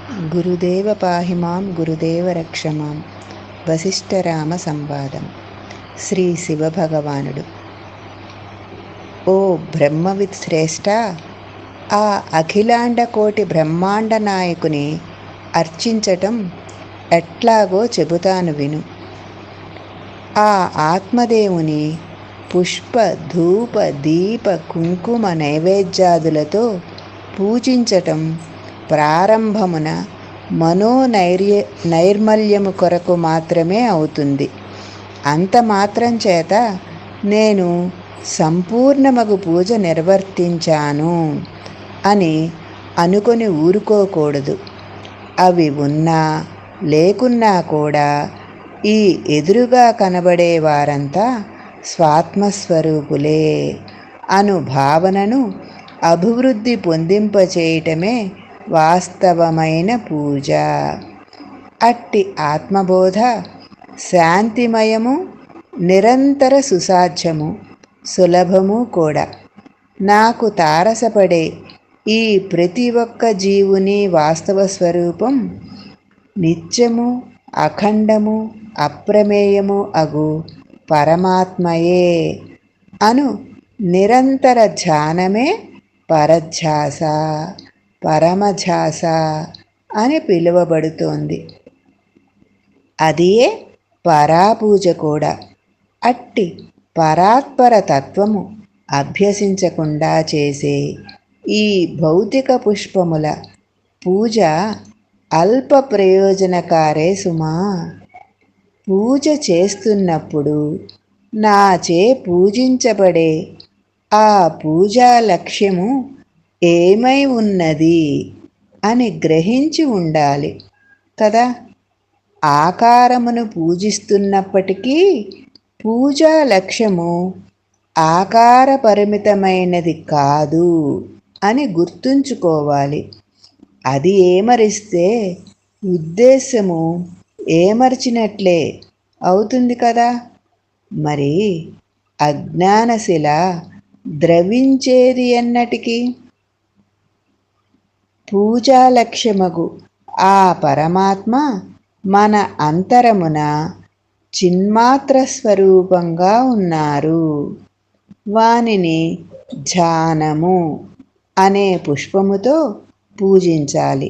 గురుదేవ పాహిమాం గురుదేవ రక్షమాం. వశిష్ఠరామ సంవాదం. శ్రీ శివభగవానుడు: ఓ బ్రహ్మవిత్ శ్రేష్ఠ, ఆ అఖిలాండ కోటి బ్రహ్మాండ నాయకుని అర్చించటం ఎట్లాగో చెబుతాను విను. ఆ ఆత్మదేవుని పుష్ప ధూప దీప కుంకుమ నైవేద్యాదులతో పూజించటం ప్రారంభమున నైర్మల్యము కొరకు మాత్రమే అవుతుంది. అంత మాత్రం చేత నేను సంపూర్ణమగు పూజ నిర్వర్తించాను అని అనుకొని ఊరుకోకూడదు. అవి ఉన్నా లేకున్నా కూడా ఈ ఎదురుగా కనబడే వారంతా స్వాత్మస్వరూపులే అను భావనను అభివృద్ధి పొందింపచేయటమే వాస్తవమైన పూజ. అట్టి ఆత్మబోధ శాంతిమయము, నిరంతర సుసాధ్యము, సులభము కూడా. నాకు తారసపడే ఈ ప్రతి ఒక్క జీవుని వాస్తవ స్వరూపం నిత్యము, అఖండము, అప్రమేయము అగు పరమాత్మయే అను నిరంతర ధ్యానమే పరధ్యాస, పరమధ్యాస అని పిలువబడుతోంది. అదియే పరాపూజ కూడా. అట్టి పరాత్పర తత్వము అభ్యసించకుండా చేసే ఈ భౌతిక పుష్పముల పూజ అల్ప ప్రయోజనకారే సుమా. పూజ చేస్తున్నప్పుడు నాచే పూజించబడే ఆ పూజా లక్ష్యము ఏమై ఉన్నది అని గ్రహించి ఉండాలి కదా. ఆకారమును పూజిస్తున్నప్పటికీ పూజా లక్ష్యము ఆకార పరిమితమైనది కాదు అని గుర్తుంచుకోవాలి. అది ఏమరిస్తే ఉద్దేశము ఏమర్చినట్లే అవుతుంది కదా. మరి అజ్ఞానశిల ద్రవించేది ఎన్నటికి? పూజాలక్ష్యమగు ఆ పరమాత్మ మన అంతరమున చిన్మాత్ర స్వరూపంగా ఉన్నారు. వానిని ధ్యానము అనే పుష్పముతో పూజించాలి.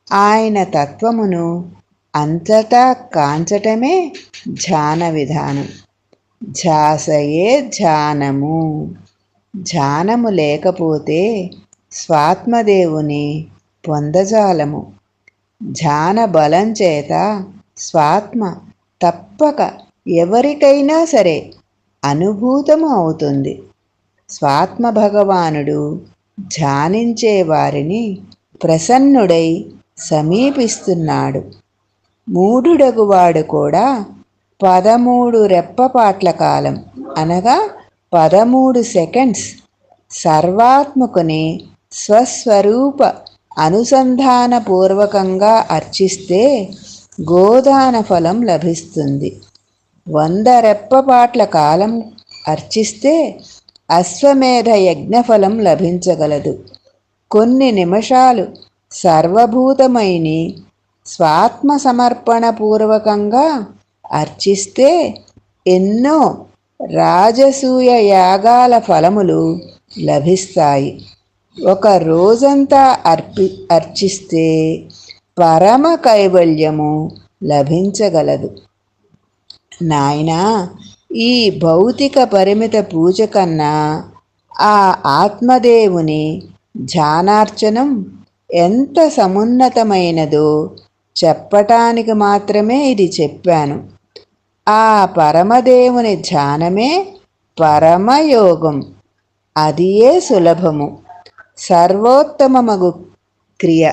ఆయన తత్వమును అంతటా కాంచటమే ధ్యాన విధానం. ధ్యాసయే ధ్యానము. ధ్యానము లేకపోతే స్వాత్మదేవుని పొందజాలము. ధ్యాన బలం చేత స్వాత్మ తప్పక ఎవరికైనా సరే అనుభూతము అవుతుంది. స్వాత్మ భగవానుడు ధ్యానించే వారిని ప్రసన్నుడై సమీపిస్తున్నాడు. మూఢుడగువాడు కూడా 13 రెప్పపాట్ల కాలం అనగా 13 సెకండ్స్ సర్వాత్మకుని స్వస్వరూప అనుసంధానపూర్వకంగా అర్చిస్తే గోదాన ఫలం లభిస్తుంది. 100 రెప్పపాట్ల కాలం అర్చిస్తే అశ్వమేధ యజ్ఞఫలం లభించగలదు. కొన్ని నిమిషాలు సర్వభూతమైని స్వాత్మ సమర్పణ పూర్వకంగా అర్చిస్తే ఎన్నో రాజసూయ యాగాల ఫలములు లభిస్తాయి. ఒక రోజంతా అర్చిస్తే పరమ కైవల్యము లభించగలదు. నాయనా, ఈ భౌతిక పరిమిత పూజ కన్నా ఆ ఆత్మదేవుని ధ్యానార్చనం ఎంత సమున్నతమైనదో చెప్పటానికి మాత్రమే ఇది చెప్పాను. ఆ పరమదేవుని ధ్యానమే పరమయోగం. అదియే సులభము, సర్వోత్తమమగు క్రియ.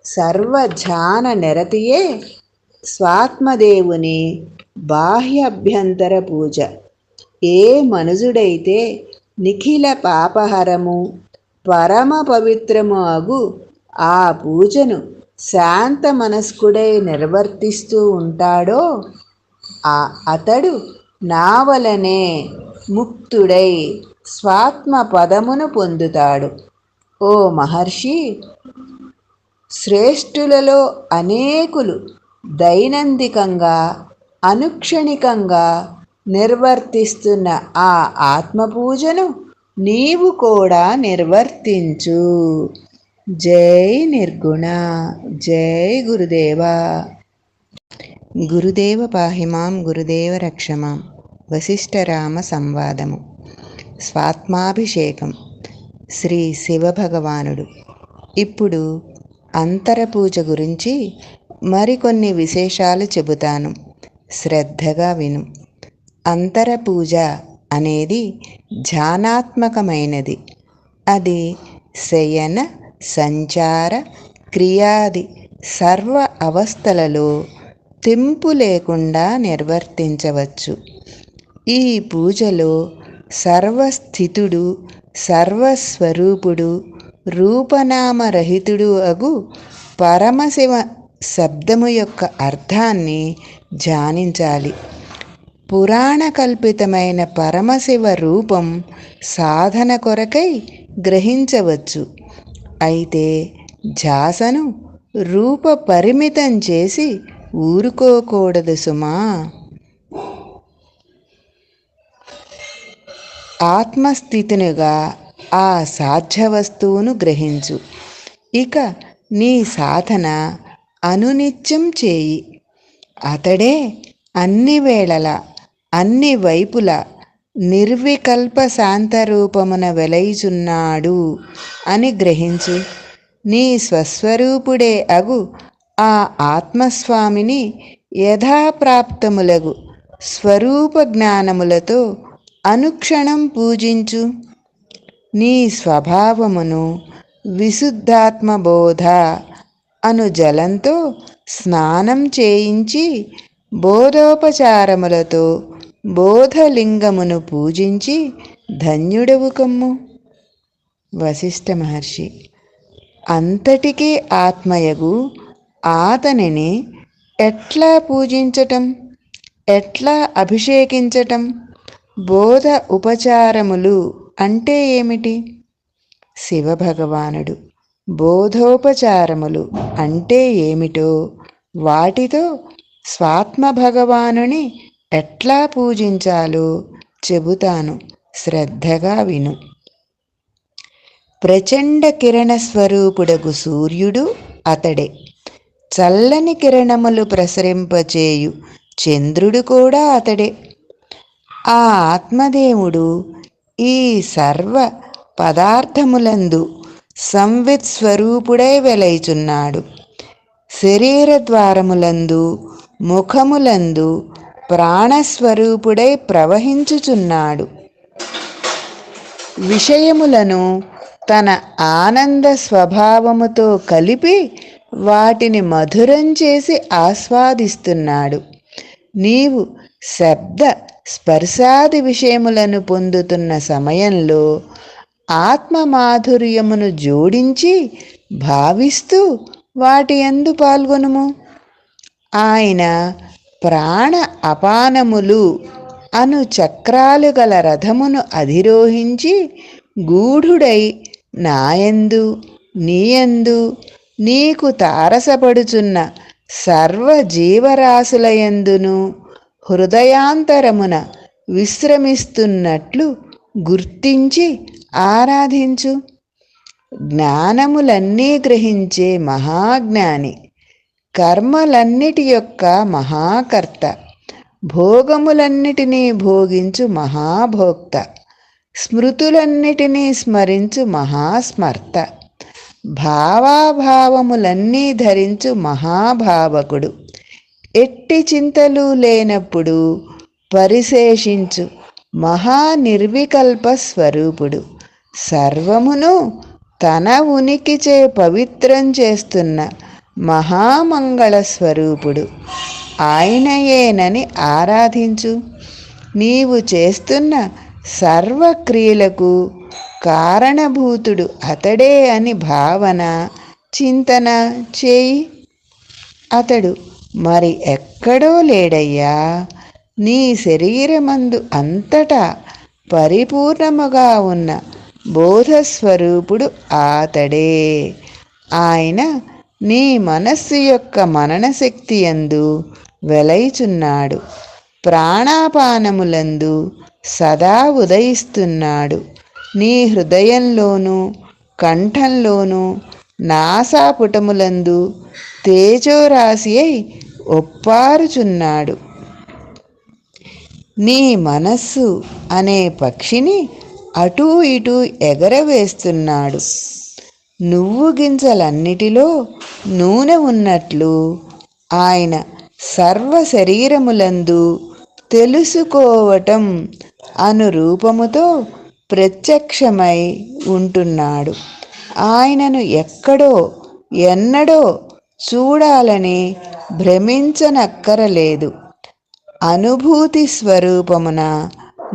సర్వధ్యాన నిరతియే స్వాత్మదేవుని బాహ్యాభ్యంతర పూజ. ఏ మనుజుడైతే నిఖిల పాపహరము పరమ పవిత్రము అగు ఆ పూజను శాంత మనస్కుడై నిర్వర్తిస్తూ ఉంటాడో అతడు నా వలనే ముక్తుడై స్వాత్మ పదమును పొందుతాడు. ఓ మహర్షి, శ్రేష్ఠులలో అనేకులు దైనందికంగా అనుక్షణికంగా నిర్వర్తిస్తున్న ఆ ఆత్మపూజను నీవు కూడా నిర్వర్తించు. జై నిర్గుణ. జై గురుదేవా. గురుదేవ పాహిమాం గురుదేవ రక్షమాం. వశిష్ఠరామ సంవాదము. స్వాత్మాభిషేకం. శ్రీ శివభగవానుడు. ఇప్పుడు అంతరపూజ గురించి మరికొన్ని విశేషాలు చెబుతాను, శ్రద్ధగా విను. అంతరపూజ అనేది ధ్యానాత్మకమైనది. అది శయన సంచార క్రియాది సర్వ అవస్థలలో తెంపు లేకుండా నిర్వర్తించవచ్చు. ఈ పూజలో సర్వస్థితుడు, సర్వస్వరూపుడు, రూపనామరహితుడు అగు పరమశివ శబ్దము యొక్క అర్థాన్ని ధ్యానించాలి. పురాణకల్పితమైన పరమశివ రూపం సాధన కొరకై గ్రహించవచ్చు. అయితే ధ్యాసను రూప పరిమితం చేసి ఊరుకోకూడదు సుమా. ఆత్మస్థితినిగా ఆ సాధ్య వస్తువును గ్రహించు. ఇక నీ సాధన అనునిత్యం చేయి. అతడే అన్ని వేళలా అన్ని వైపులా నిర్వికల్ప శాంతరూపమున వెలయుచున్నాడు అని గ్రహించు. నీ స్వస్వరూపుడే అగు ఆ ఆత్మస్వామిని యథాప్రాప్తములగు స్వరూప జ్ఞానములతో అనుక్షణం పూజించు. నీ స్వభావమును విశుద్ధాత్మబోధ అను జలంతో స్నానం చేయించి బోధోపచారములతో బోధలింగమును పూజించి ధన్యుడవు కమ్ము. వశిష్ఠ మహర్షి. అంతటికీ ఆత్మయగు ఆతనిని ఎట్లా పూజించటం, ఎట్లా అభిషేకించటం? బోధ ఉపచారములు అంటే ఏమిటి? శివభగవానుడు. బోధోపచారములు అంటే ఏమిటో, వాటితో స్వాత్మ భగవానుని ఎట్లా పూజించాలో చెబుతాను, శ్రద్ధగా విను. ప్రచండ కిరణ స్వరూపుడగు సూర్యుడు అతడే. చల్లని కిరణములు ప్రసరింపచేయు చంద్రుడు కూడా అతడే. ఆ ఆత్మదేవుడు ఈ సర్వ పదార్థములందు సంవిత్ స్వరూపుడై వెలయుచున్నాడు. శరీర ద్వారములందు ముఖములందు ప్రాణస్వరూపుడై ప్రవహించుచున్నాడు. విషయములను తన ఆనంద స్వభావముతో కలిపి వాటిని మధురం చేసి ఆస్వాదిస్తున్నాడు. నీవు శబ్ద స్పర్శాది విషయములను పొందుతున్న సమయంలో ఆత్మ మాధుర్యమును జోడించి భావిస్తూ వాటి యందు పాల్గొనుము. ఆయన ప్రాణ అపానములు అను చక్రాలు గల రథమును అధిరోహించి గూఢుడై నాయందు నీయందు నీకు తారసపడుచున్న సర్వ జీవరాశులయందును హృదయాంతరమున విశ్రమిస్తున్నట్లు గుర్తించి ఆరాధించు. జ్ఞానములన్నీ గ్రహించే మహాజ్ఞాని, కర్మలన్నిటి యొక్క మహాకర్త, భోగములన్నిటినీ భోగించు మహాభోక్త, స్మృతులన్నిటినీ స్మరించు మహాస్మర్త, భావాభావములన్నీ ధరించు మహాభావకుడు, ఎట్టి చింతలు లేనప్పుడు పరిశేషించు మహానిర్వికల్ప స్వరూపుడు, సర్వమును తన ఉనికిచే పవిత్రం చేస్తున్న మహామంగళ స్వరూపుడు ఆయనయేనని ఆరాధించు. నీవు చేస్తున్న సర్వక్రియలకు కారణభూతుడు అతడే అని భావన చింతన చేయి. అతడు మరి ఎక్కడో లేడయ్యా, నీ శరీరమందు అంతటా పరిపూర్ణముగా ఉన్న బోధస్వరూపుడు ఆతడే. ఆయన నీ మనస్సు యొక్క మననశక్తి యందు వెలయుచున్నాడు. ప్రాణాపానములందు సదా ఉదయిస్తున్నాడు. నీ హృదయంలోనూ కంఠంలోనూ నాసాపుటములందు తేజోరాశి అయి ఒప్పారుచున్నాడు. నీ మనస్సు అనే పక్షిని అటూ ఇటూ ఎగరవేస్తున్నాడు. నువ్వు గింజలన్నిటిలో నూనె ఉన్నట్లు ఆయన సర్వ శరీరములందు తెలుసుకోవటం అను రూపముతో ప్రత్యక్షమై ఉంటున్నాడు. ఆయనను ఎక్కడో ఎన్నడో చూడాలని భ్రమించనక్కరలేదు. అనుభూతి స్వరూపమున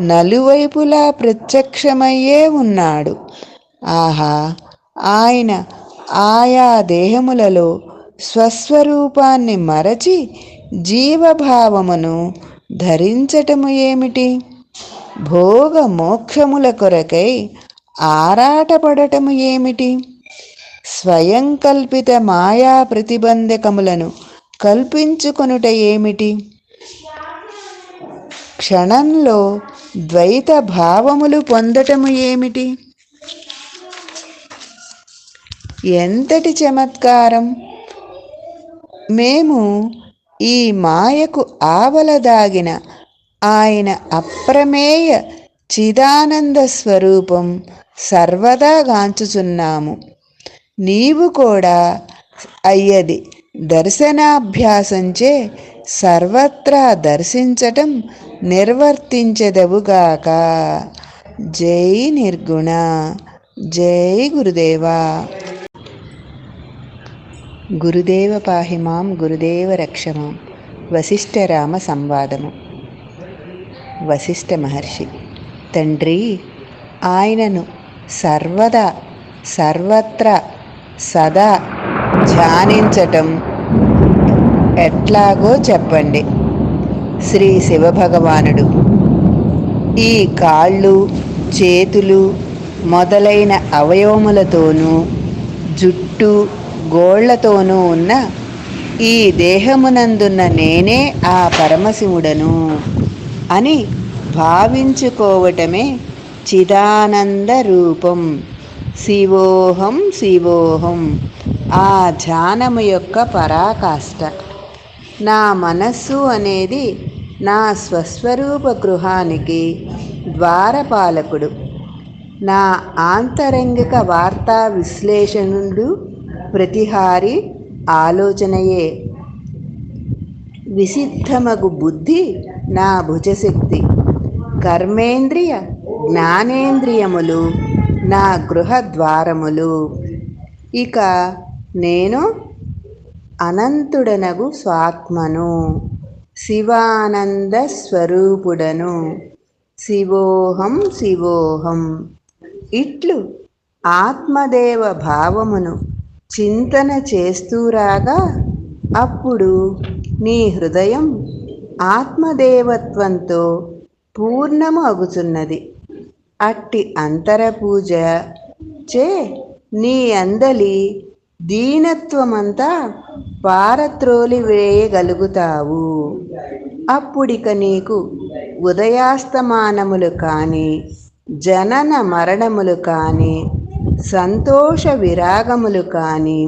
నలువైపులా ప్రత్యక్షమయ్యే ఉన్నాడు. ఆహా, ఆయన ఆయా దేహములలో స్వస్వరూపాన్ని మరచి జీవభావమును ధరించటము ఏమిటి? భోగ మోక్షముల కొరకై ఆరాటపడటము ఏమిటి? స్వయం కల్పిత మాయా ప్రతిబంధకములను కల్పించుకొనుట ఏమిటి? క్షణంలో ద్వైత భావములు పొందటము ఏమిటి? ఎంతటి చమత్కారం! మేము ఈ మాయకు ఆవలదాగిన ఆయన అప్రమేయ చిదానంద స్వరూపం సర్వదా గాంచుచున్నాము. నీవు కూడా అయ్యది దర్శనాభ్యాసంచే సర్వత్రా దర్శించటం నిర్వర్తించెదవుగాక. జై నిర్గుణ. జై గురుదేవా. గురుదేవ పాహిమాం గురుదేవ రక్షమాం. వశిష్ఠరామ సంవాదము. వశిష్ఠ మహర్షి: తండ్రి, ఆయనను సర్వదా సర్వత్రా సదా ధ్యానించటం ఎట్లాగో చెప్పండి. శ్రీ శివభగవానుడు: ఈ కాళ్ళు, చేతులు మొదలైన అవయవములతోనూ జుట్టు, గోళ్లతోనూ ఉన్న ఈ దేహమునందున్న నేనే ఆ పరమశివుడను అని భావించుకోవటమే చిదానంద రూపం. శివోహం శివోహం ఆ ధ్యానము యొక్క పరాకాష్ట. నా మనస్సు అనేది నా స్వస్వరూప గృహానికి ద్వారపాలకుడు. నా ఆంతరంగిక వార్తా విశ్లేషణుడు, ప్రతిహారి ఆలోచనయే. విసిద్ధమగు బుద్ధి నా భుజశక్తి. కర్మేంద్రియ జ్ఞానేంద్రియములు నా గృహద్వారములు. ఇక నేను అనంతుడనగు స్వాత్మను, శివానంద స్వరూపుడను. శివోహం శివోహం ఇట్లు ఆత్మదేవ భావమును చింతన చేస్తూరాగా అప్పుడు నీ హృదయం ఆత్మదేవత్వంతో పూర్ణము అగుచున్నది. అట్టి అంతరపూజ చే నీ అందలి దీనత్వమంతా పారత్రోలి వేయగలుగుతావు. అప్పుడిక నీకు ఉదయాస్తమానములు కాని, జనన మరణములు కాని, సంతోష విరాగములు కాని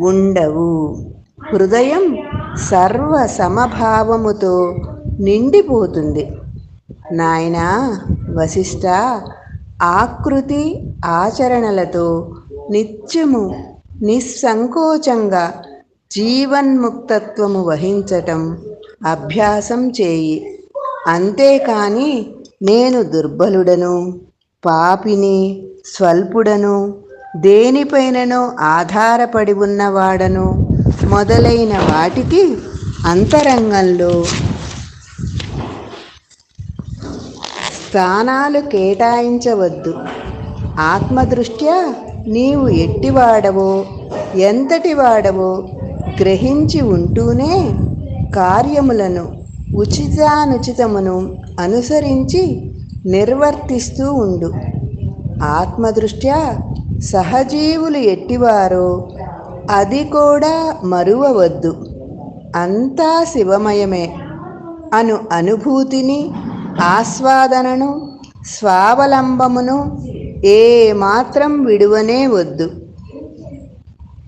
ఉండవు. హృదయం సర్వ సమభావముతో నిండిపోతుంది. నాయనా వశిష్ఠ, ఆకృతి ఆచరణలతో నిత్యము నిస్సంకోచంగా జీవన్ముక్తత్వము వహించటం అభ్యాసం చేయి. అంతేకాని నేను దుర్బలుడను, పాపిని, స్వల్పుడను, దేనిపైననో ఆధారపడి ఉన్నవాడను మొదలైన వాటికి అంతరంగంలో స్థానాలు కేటాయించవద్దు. ఆత్మదృష్ట్యా నీవు ఎట్టివాడవో, ఎంతటివాడవో గ్రహించి ఉంటూనే కార్యములను ఉచితానుచితమును అనుసరించి నిర్వర్తిస్తూ ఉండు. ఆత్మదృష్ట్యా సహజీవులు ఎట్టివారో అది కూడా మరువవద్దు. అంతా శివమయమే అను అనుభూతిని, ఆస్వాదనను, స్వావలంబమును ఏమాత్రం విడువనే వద్దు.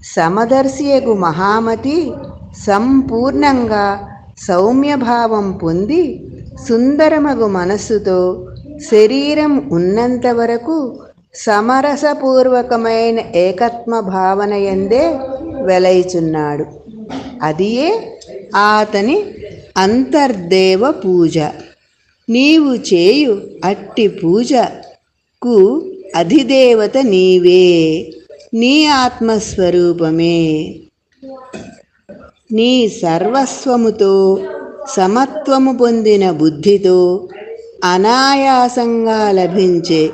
సమదర్శియగు మహామతి సంపూర్ణంగా సౌమ్యభావం పొంది సుందరమగు మనస్సుతో శరీరం ఉన్నంత వరకు సమరసపూర్వకమైన ఏకత్మ భావనయందే వెలయిచున్నాడు. అదియే ఆతని అంతర్దేవ పూజ. నీవు చేయు అట్టి పూజకు అధిదేవత నీవే, నీ ఆత్మస్వరూపమే. నీ సర్వస్వముతో సమత్వము పొందిన బుద్ధితో అనాయాసంగా లభించే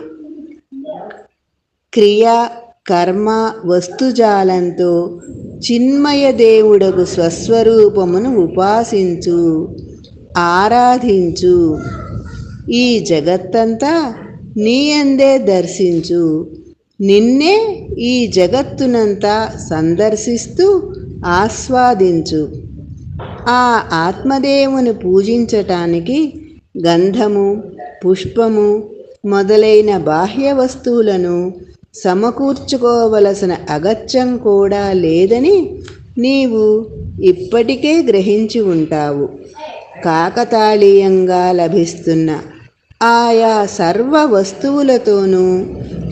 క్రియ, కర్మ, వస్తుజాలంతో చిన్మయ దేవుడకు స్వస్వరూపమును ఉపాసించు, ఆరాధించు. ఈ జగత్తంతా నీ అందే దర్శించు. నిన్నే ఈ జగత్తునంతా సందర్శిస్తూ ఆస్వాదించు. ఆ ఆత్మదేవుని పూజించటానికి గంధము, పుష్పము మొదలైన బాహ్య వస్తువులను సమకూర్చుకోవలసిన అగత్యం కూడా లేదని నీవు ఇప్పటికే గ్రహించి ఉంటావు. కాకతాళీయంగా లభిస్తున్న ఆయా సర్వ వస్తువులతోనూ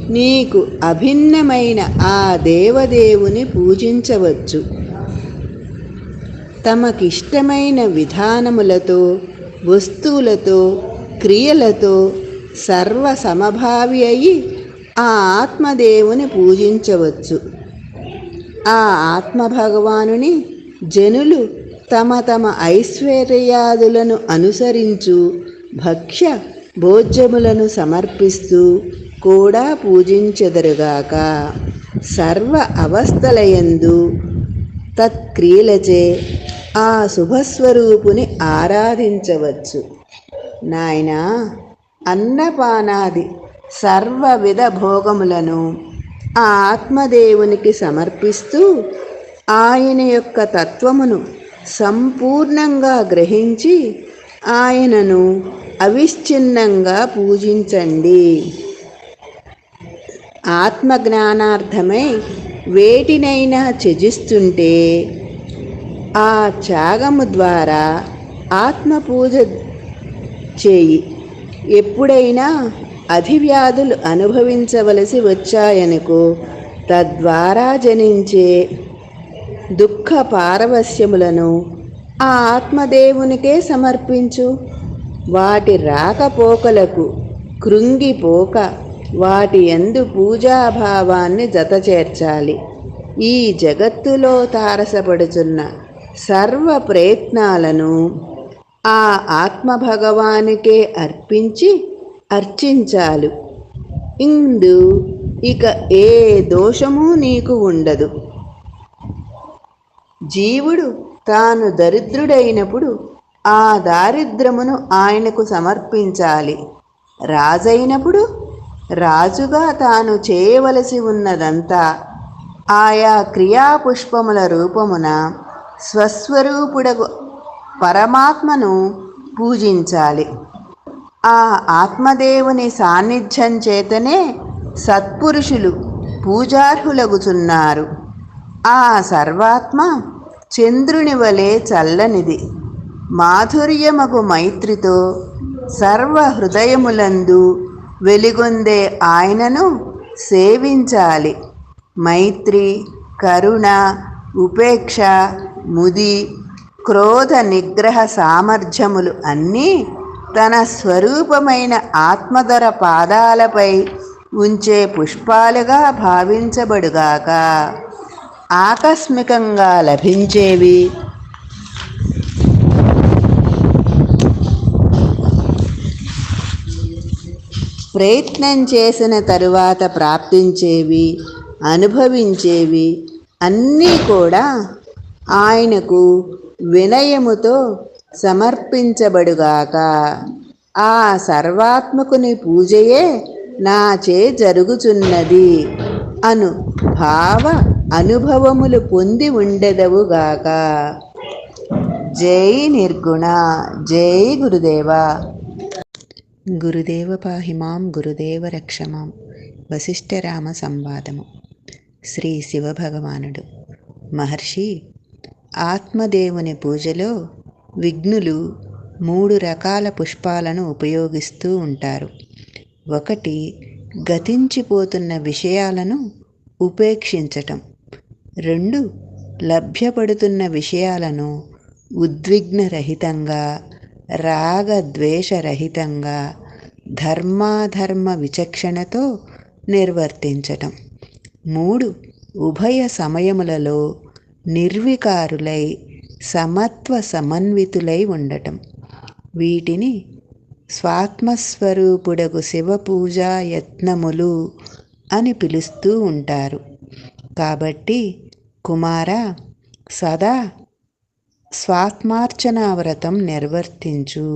నీకు అభిన్నమైన ఆ దేవదేవుని పూజించవచ్చు. తమకిష్టమైన విధానములతో, వస్తువులతో, క్రియలతో సర్వ సమభావి అయి ఆ ఆత్మదేవుని పూజించవచ్చు. ఆ ఆత్మభగవానుని జనులు తమ తమ ఐశ్వర్యాదులను అనుసరించు భక్ష్య భోజ్యములను సమర్పిస్తూ కూడా పూజించెదరుగాక. సర్వ అవస్థలయందు తత్క్రియలచే ఆ శుభస్వరూపుని ఆరాధించవచ్చు. నాయనా, అన్నపానాది సర్వవిధ భోగములను ఆ ఆత్మదేవునికి సమర్పిస్తూ ఆయన యొక్క తత్వమును సంపూర్ణంగా గ్రహించి ఆయనను అవిచ్ఛిన్నంగా పూజించండి. ఆత్మజ్ఞానార్థమై వేటినైనా త్యజిస్తుంటే ఆ త్యాగము ద్వారా ఆత్మపూజ చేయి. ఎప్పుడైనా అధివ్యాధులు అనుభవించవలసి వచ్చాయనుకో, తద్వారా జనించే దుఃఖ పారవస్యములను ఆ ఆత్మదేవునికే సమర్పించు. వాటి రాకపోకలకు కృంగిపోక వాటి యందు పూజాభావాన్ని జతచేర్చాలి. ఈ జగత్తులో తారసపడుచున్న సర్వ ప్రయత్నాలను ఆ ఆత్మభగవానికే అర్చించాలు. ఇందు ఇక ఏ దోషమూ నీకు ఉండదు. జీవుడు తాను దరిద్రుడైనప్పుడు ఆ దారిద్ర్యమును ఆయనకు సమర్పించాలి. రాజైనప్పుడు రాజుగా తాను చేయవలసి ఉన్నదంతా ఆయా క్రియాపుష్పముల రూపమున స్వస్వరూపుడగు పరమాత్మను పూజించాలి. ఆ ఆత్మదేవుని సాన్నిధ్యం చేతనే సత్పురుషులు పూజార్హులగుచున్నారు. ఆ సర్వాత్మ చంద్రుని వలె చల్లనిది. మాధుర్యమగు మైత్రితో సర్వ హృదయములందు వెలిగొందే ఆయనను సేవించాలి. మైత్రి, కరుణ, ఉపేక్ష, ముది, క్రోధ నిగ్రహ సామర్థ్యములు అన్నీ తన స్వరూపమైన ఆత్మధర పాదాలపై ఉంచే పుష్పాలుగా భావించబడుగాక. ఆకస్మికంగా లభించేవి, ప్రయత్నం చేసిన తరువాత ప్రాప్తించేవి, అనుభవించేవి అన్నీ కూడా ఆయనకు వినయముతో సమర్పించబడుగాక. ఆ సర్వాత్మకుని పూజయే నాచే జరుగుచున్నది అను భావ అనుభవములు పొంది ఉండెదవుగాక. జై నిర్గుణ. జై గురుదేవా. గురుదేవ పాహి మాం గురుదేవ రక్షమాం. వశిష్ఠరామ సంవాదము. శ్రీ శివభగవానుడు. మహర్షి, ఆత్మదేవుని పూజలో విఘ్నులు 3 రకాల పుష్పాలను ఉపయోగిస్తూ ఉంటారు. ఒకటి, గతించిపోతున్న విషయాలను ఉపేక్షించటం. 2, లభ్యపడుతున్న విషయాలను ఉద్విగ్నరహితంగా, రాగద్వేషరహితంగా, ధర్మాధర్మ విచక్షణతో నిర్వర్తించటం. 3, ఉభయ సమయములలో నిర్వికారులై సమత్వ సమన్వితులై ఉండటం. వీటిని స్వాత్మస్వరూపుడగు శివపూజా యత్నములు అని పిలుస్తూ ఉంటారు. కాబట్టి కుమారా, సదా స్వాత్మార్చనా వ్రతం నిర్వర్తించు.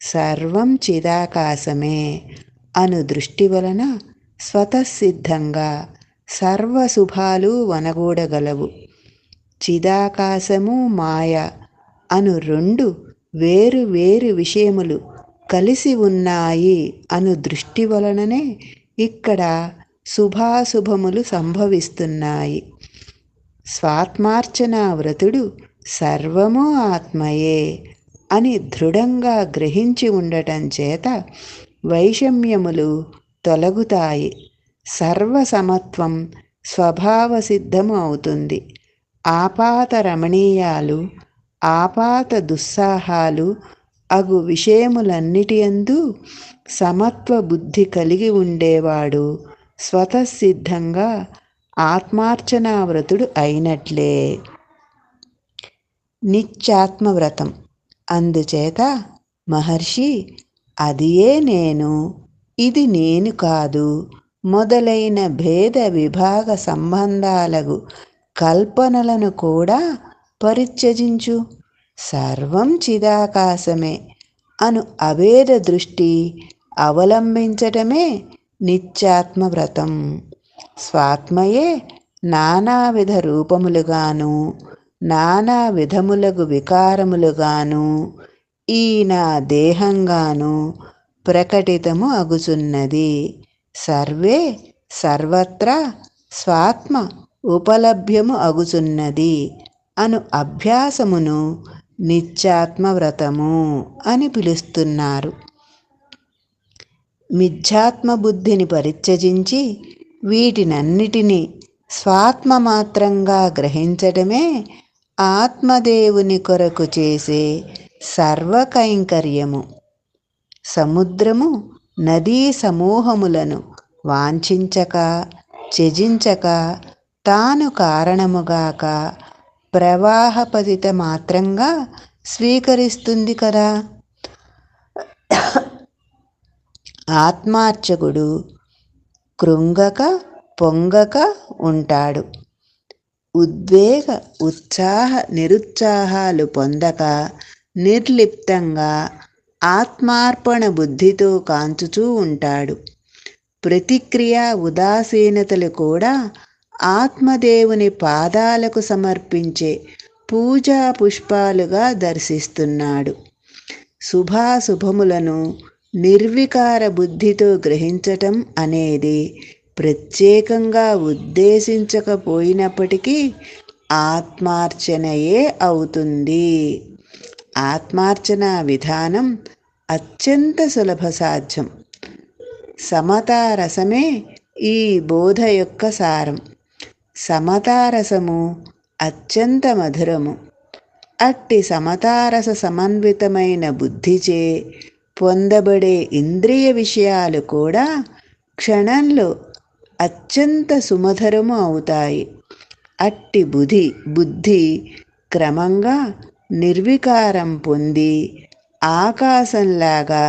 సర్వం చిదాకాశమే అను దృష్టి వలన స్వతసిద్ధంగా సర్వశుభాలు వనగూడగలవు. చిదాకాశము మాయ అను 2 వేరు వేరు విషయములు కలిసి ఉన్నాయి అను దృష్టి వలననే ఇక్కడ శుభాశుభములు సంభవిస్తున్నాయి. స్వాత్మార్చనా వ్రతుడు సర్వము ఆత్మయే అని దృఢంగా గ్రహించి ఉండటం చేత వైషమ్యములు తొలగుతాయి. సర్వసమత్వం స్వభావసిద్ధము అవుతుంది. ఆపాత రమణీయాలు, ఆపాత దుస్సాహాలు అగు విషయములన్నిటియందు సమత్వ బుద్ధి కలిగి ఉండేవాడు స్వతసిద్ధంగా ఆత్మార్చనావ్రతుడు అయినట్లే. నిత్యాత్మవ్రతం. అందుచేత మహర్షి, అదియే నేను, ఇది నేను కాదు మొదలైన భేద విభాగ సంబంధాలకు కల్పనలను కూడా పరిత్యజించు. సర్వం చిదాకాశమే అను అభేద దృష్టి అవలంబించటమే నిత్యాత్మవ్రతం. స్వాత్మయే నానావిధ రూపములుగాను నానా విధములగు వికారములుగాను ఈ నా దేహంగాను ప్రకటితము అగుచున్నది. సర్వే సర్వత్రా స్వాత్మ ఉపలభ్యము అగుచున్నది అను అభ్యాసమును నిత్యాత్మవ్రతము అని పిలుస్తున్నారు. మిథ్యాత్మ బుద్ధిని పరిత్యజించి వీటినన్నిటినీ స్వాత్మ మాత్రంగా గ్రహించటమే ఆత్మదేవుని కొరకు చేసే సర్వకైంకర్యము. సముద్రము నదీ సమూహములను వాంఛించక త్యజించక తాను కారణముగాక ప్రవాహపతిత మాత్రంగా స్వీకరిస్తుంది కదా. ఆత్మార్చకుడు కృంగక పొంగక ఉంటాడు. ఉద్వేగ ఉత్సాహ నిరుత్సాహాలు పొందక నిర్లిప్తంగా ఆత్మార్పణ బుద్ధితో కాంచుచూ ఉంటాడు. ప్రతిక్రియ ఉదాసీనతలు కూడా ఆత్మదేవుని పాదాలకు సమర్పించే పూజా పుష్పాలుగా దర్శిస్తున్నాడు. శుభాశుభములను నిర్వికార బుద్ధితో గ్రహించటం అనేది ప్రత్యేకంగా ఉద్దేశించకపోయినప్పటికీ ఆత్మార్చనయే అవుతుంది. ఆత్మార్చన విధానం అత్యంత సులభ సాధ్యం. సమతారసమే ఈ బోధ యొక్క సారం. సమతారసము అత్యంత మధురము. అట్టి సమతారస సమన్వితమైన బుద్ధిచే పొందబడే ఇంద్రియ విషయాలు కూడా క్షణంలో అత్యంత సుమధురము అవుతాయి. అట్టి బుద్ధి క్రమంగా నిర్వికారం పొంది ఆకాశంలాగా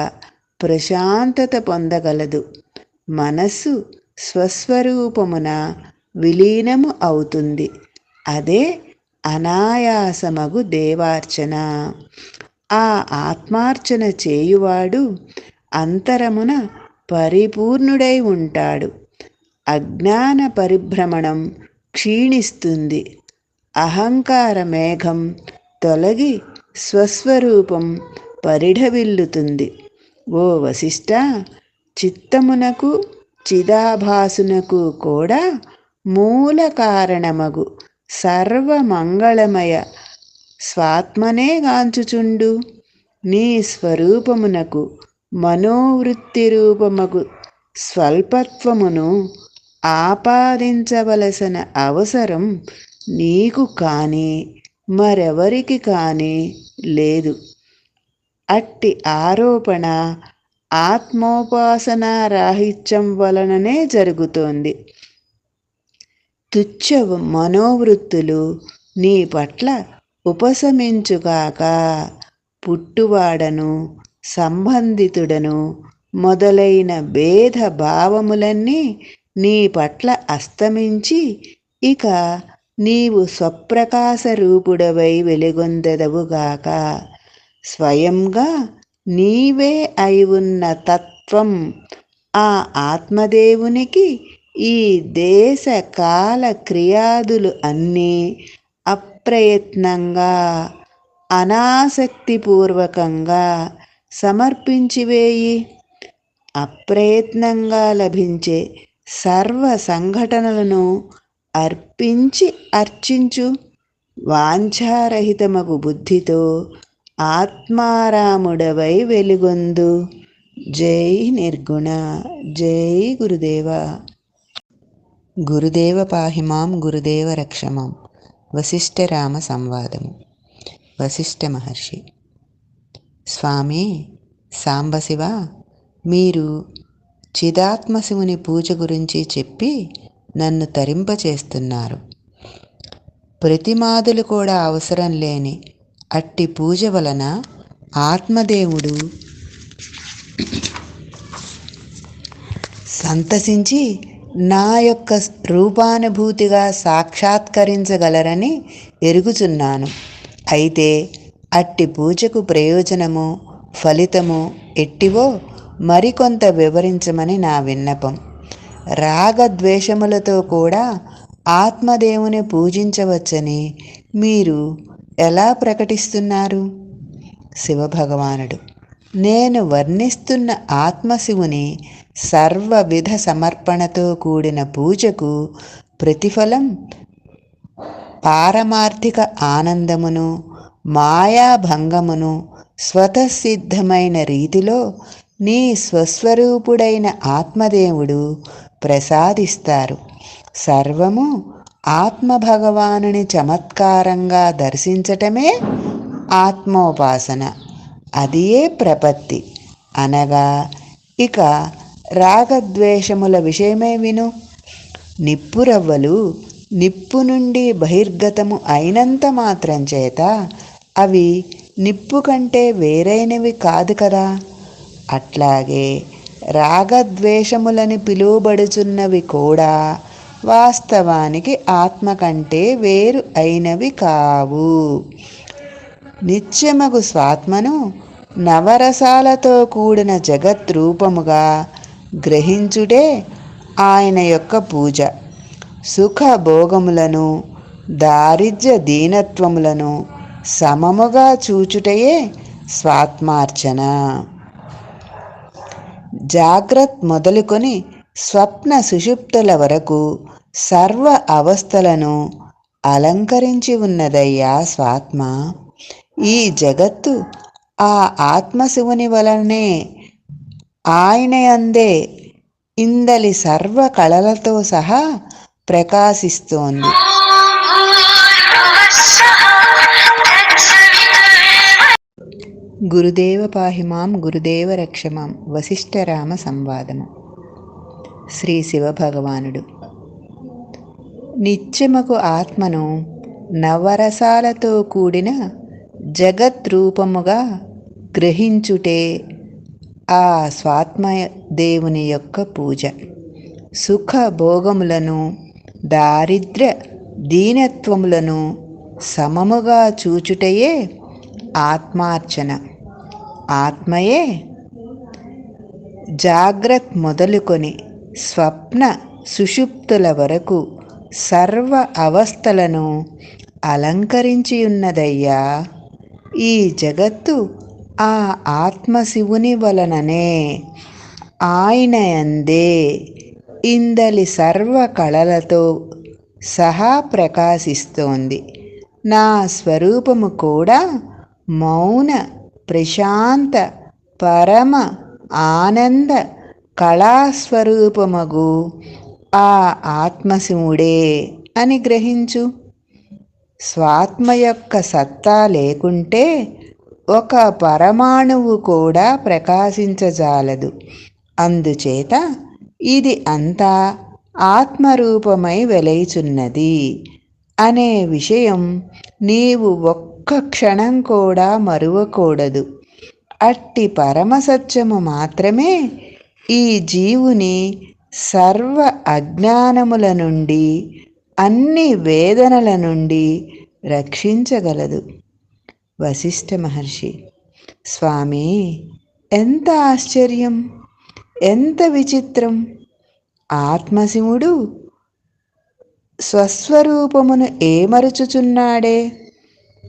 ప్రశాంతత పొందగలదు. మనస్సు స్వస్వరూపమున విలీనము అవుతుంది. అదే అనాయాసమగు దేవార్చన. ఆ ఆత్మార్చన చేయువాడు అంతరమున పరిపూర్ణుడై ఉంటాడు. అజ్ఞాన పరిభ్రమణం క్షీణిస్తుంది. అహంకార మేఘం తొలగి స్వస్వరూపం పరిఢవిల్లుతుంది. ఓ వశిష్ఠ, చిత్తమునకు చిదాభాసునకు కూడా మూల కారణమగు సర్వమంగళమయ స్వాత్మనే గాంచుచుండు. నీ స్వరూపమునకు మనోవృత్తి రూపమగు స్వల్పత్వమును ఆపాదించవలసిన అవసరం నీకు కానీ మరెవరికి కానీ లేదు. అట్టి ఆరోపణ ఆత్మోపాసనా రాహిత్యం వలననే జరుగుతోంది. తుచ్చ మనోవృత్తులు నీ పట్ల ఉపశమించుగాక. పుట్టువాడను, సంబంధితుడను మొదలైన భేద భావములన్నీ నీ పట్ల అస్తమించి ఇక నీవు స్వప్రకాశ రూపుడవై వెలుగొందెదవుగాక. స్వయంగా నీవే అయి ఉన్న తత్వం ఆ ఆత్మదేవునికి ఈ దేశ కాల క్రియాదులు అన్నీ అప్రయత్నంగా అనాసక్తిపూర్వకంగా సమర్పించివేయి. అప్రయత్నంగా లభించే సర్వ సంఘటనలను అర్చించు. వాంఛారహితమగు బుద్ధితో ఆత్మారాముడవై వెలుగొందు. జై నిర్గుణ. జై గురుదేవ. గురుదేవ పాహిమాం గురుదేవ రక్షమాం. వశిష్ఠరామ సంవాదము. వశిష్ఠ మహర్షి: స్వామి సాంబశివ, మీరు చిదాత్మశివుని పూజ గురించి చెప్పి నన్ను తరింపచేస్తున్నారు. ప్రతిమాదులు కూడా అవసరం లేని అట్టి పూజ వలన ఆత్మదేవుడు సంతసించి నా యొక్క రూపానుభూతిగా సాక్షాత్కరించగలరని ఎరుగుచున్నాను. అయితే అట్టి పూజకు ప్రయోజనము, ఫలితము ఎట్టివో మరికొంత వివరించమని నా విన్నపం. రాగద్వేషములతో కూడా ఆత్మదేవుని పూజించవచ్చని మీరు ఎలా ప్రకటిస్తున్నారు? శివభగవానుడు: నేను వర్ణిస్తున్న ఆత్మశివుని సర్వవిధ సమర్పణతో కూడిన పూజకు ప్రతిఫలం పారమార్థిక ఆనందమును, మాయాభంగమును స్వతసిద్ధమైన రీతిలో నీ స్వస్వరూపుడైన ఆత్మదేవుడు ప్రసాదిస్తారు. సర్వము ఆత్మభగవానుని చమత్కారంగా దర్శించటమే ఆత్మోపాసన. అదియే ప్రపత్తి. అనగా ఇక రాగద్వేషముల విషయమే విను. నిప్పురవ్వలు నిప్పు నుండి బహిర్గతము అయినంత మాత్రం చేత అవి నిప్పు కంటే వేరైనవి కాదు కదా. అట్లాగే రాగద్వేషములని పిలువబడుచున్నవి కూడా వాస్తవానికి ఆత్మ కంటే వేరు అయినవి కావు. నిత్యమగు స్వాత్మను నవరసాలతో కూడిన జగద్రూపముగా గ్రహించుటే ఆయన యొక్క పూజ. సుఖ భోగములను, దారిద్ర్య దీనత్వములను సమముగా చూచుటయే స్వాత్మార్చన. జాగ్రత్త మొదలుకొని స్వప్న సుషుప్తుల వరకు సర్వ అవస్థలను అలంకరించి ఉన్నదయ్యా స్వాత్మ. ఈ జగత్తు ఆ ఆత్మశివుని వలనే, ఆయన యందే ఇందలి సర్వ కళలతో సహా ప్రకాశిస్తోంది. గురుదేవ పాహిమాం గురుదేవ రక్షమాం. వశిష్ఠరామ సంవాదము. శ్రీ శివభగవానుడు: నిత్యమకు ఆత్మను నవరసాలతో కూడిన జగద్రూపముగా గ్రహించుటే ఆ స్వాత్మదేవుని యొక్క పూజ. సుఖ భోగములను, దారిద్ర్య దీనత్వములను సమముగా చూచుటయే ఆత్మార్చన. ఆత్మయే జాగ్రత్త మొదలుకొని స్వప్న సుషుప్తుల వరకు సర్వ అవస్థలను అలంకరించియున్నదయ్యా. ఈ జగత్తు ఆ ఆత్మశివుని వలననే, ఆయన యందే ఇందలి సర్వ కళలతో సహా ప్రకాశిస్తోంది. నా స్వరూపము కూడా మౌన ప్రశాంత పరమ ఆనంద కళాస్వరూపమగు ఆ ఆత్మశివుడే అని గ్రహించు. స్వాత్మ యొక్క సత్తా లేకుంటే ఒక పరమాణువు కూడా ప్రకాశించజాలదు. అందుచేత ఇది అంతా ఆత్మరూపమై వెలయుచున్నది అనే విషయం నీవు ఒక్క క్షణం కూడా మరువకూడదు. అట్టి పరమసత్యము మాత్రమే ఈ జీవుని సర్వ అజ్ఞానముల నుండి, అన్ని వేదనల నుండి రక్షించగలదు. వశిష్ఠ మహర్షి: స్వామి, ఎంత ఆశ్చర్యం, ఎంత విచిత్రం! ఆత్మశివుడు స్వస్వరూపమును ఏమరుచుచున్నాడే?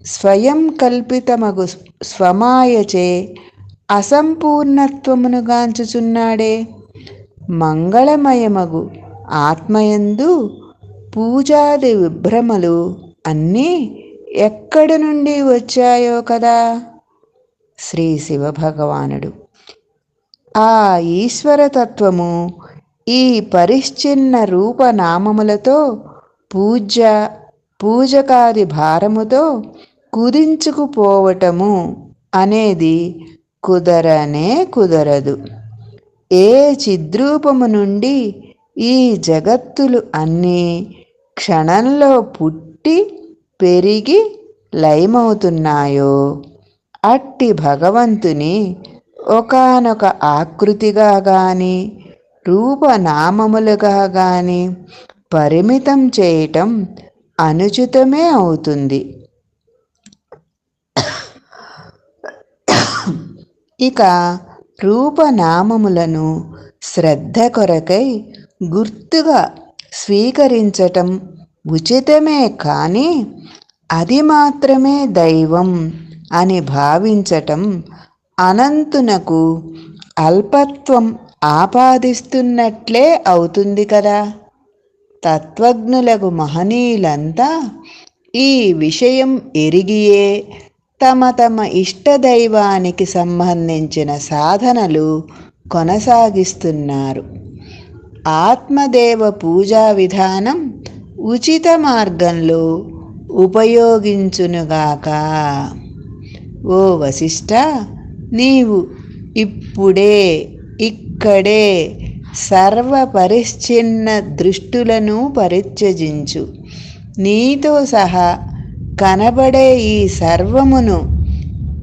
స్వయం కల్పితమగు స్వమాయచే అసంపూర్ణత్వమును గాంచుచున్నాడే? మంగళమయమగు ఆత్మయందు పూజాది విభ్రమలు అన్నీ ఎక్కడి నుండి వచ్చాయో కదా. శ్రీ శివభగవానుడు: ఆ ఈశ్వరతత్వము ఈ పరిచ్ఛిన్న రూపనామములతో పూజకాది భారముతో కుదించుకుపోవటము అనేది కుదరనే కుదరదు. ఏ చిద్రూపము నుండి ఈ జగత్తులు అన్నీ క్షణంలో పుట్టి పెరిగి లయమవుతున్నాయో, అట్టి భగవంతుని ఒకానొక ఆకృతిగా గాని రూపనామములుగా గాని పరిమితం చేయటం అనుచితమే అవుతుంది. ఇక రూపనామములను శ్రద్ధ కొరకై గుర్తుగా స్వీకరించటం ఉచితమే, కానీ అది మాత్రమే దైవం అని భావించటం అనంతునకు అల్పత్వం ఆపాదిస్తున్నట్లే అవుతుంది కదా. తత్వజ్ఞులకు మహనీయులంతా ఈ విషయం ఎరిగియే తమ తమ ఇష్టదైవానికి సంబంధించిన సాధనలు కొనసాగిస్తున్నారు. ఆత్మదేవ పూజా విధానం ఉచిత మార్గంలో ఉపయోగించునుగాక. ఓ వశిష్ఠ, నీవు ఇప్పుడే ఇక్కడే సర్వ పరిచ్ఛిన్న దృష్టులను పరిత్యజించు. నీతో సహా కనబడే ఈ సర్వమును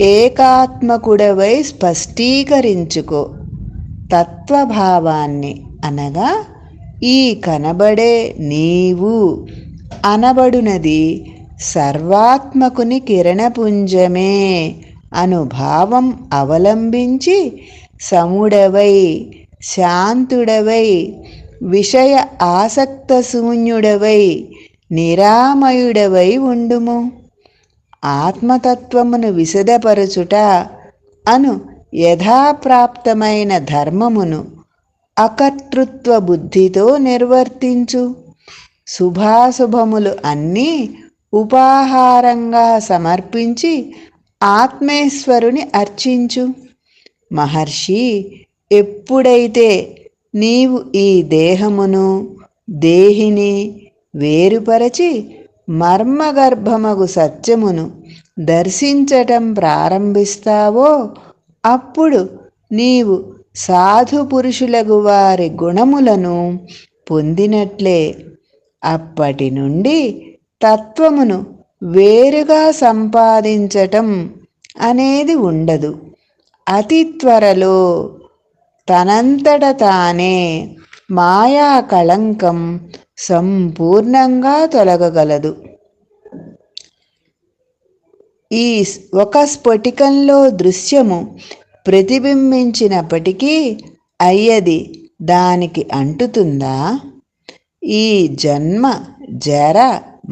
ఏకాత్మకుడవై స్పష్టీకరించుకో. తత్వభావాన్ని అనగా ఈ కనబడే నీవు అనబడునది సర్వాత్మకుని కిరణపుంజమే అనుభావం అవలంబించి సముడవై, శాంతుడవై, విషయ ఆసక్త శూన్యుడవై, నిరామయుడవై ఉండుము. ఆత్మతత్వమును విశదపరచుట అను యథాప్రాప్తమైన ధర్మమును అకర్తృత్వ బుద్ధితో నిర్వర్తించు. శుభాశుభములు అన్నీ ఉపాహారంగా సమర్పించి ఆత్మేశ్వరుని అర్చించు. మహర్షి, ఎప్పుడైతే నీవు ఈ దేహమును దేహిని వేరుపరచి మర్మగర్భమగు సత్యమును దర్శించటం ప్రారంభిస్తావో, అప్పుడు నీవు సాధు పురుషులగు వారి గుణములను పొందినట్లే. అప్పటి నుండి తత్వమును వేరుగా సంపాదించటం అనేది ఉండదు. అతి త్వరలో తనంతట తానే మాయా కళంకం సంపూర్ణంగా తొలగగలదు. ఈ ఒక స్ఫటికంలో దృశ్యము ప్రతిబింబించినప్పటికీ అయ్యది దానికి అంటుతుందా? ఈ జన్మ జర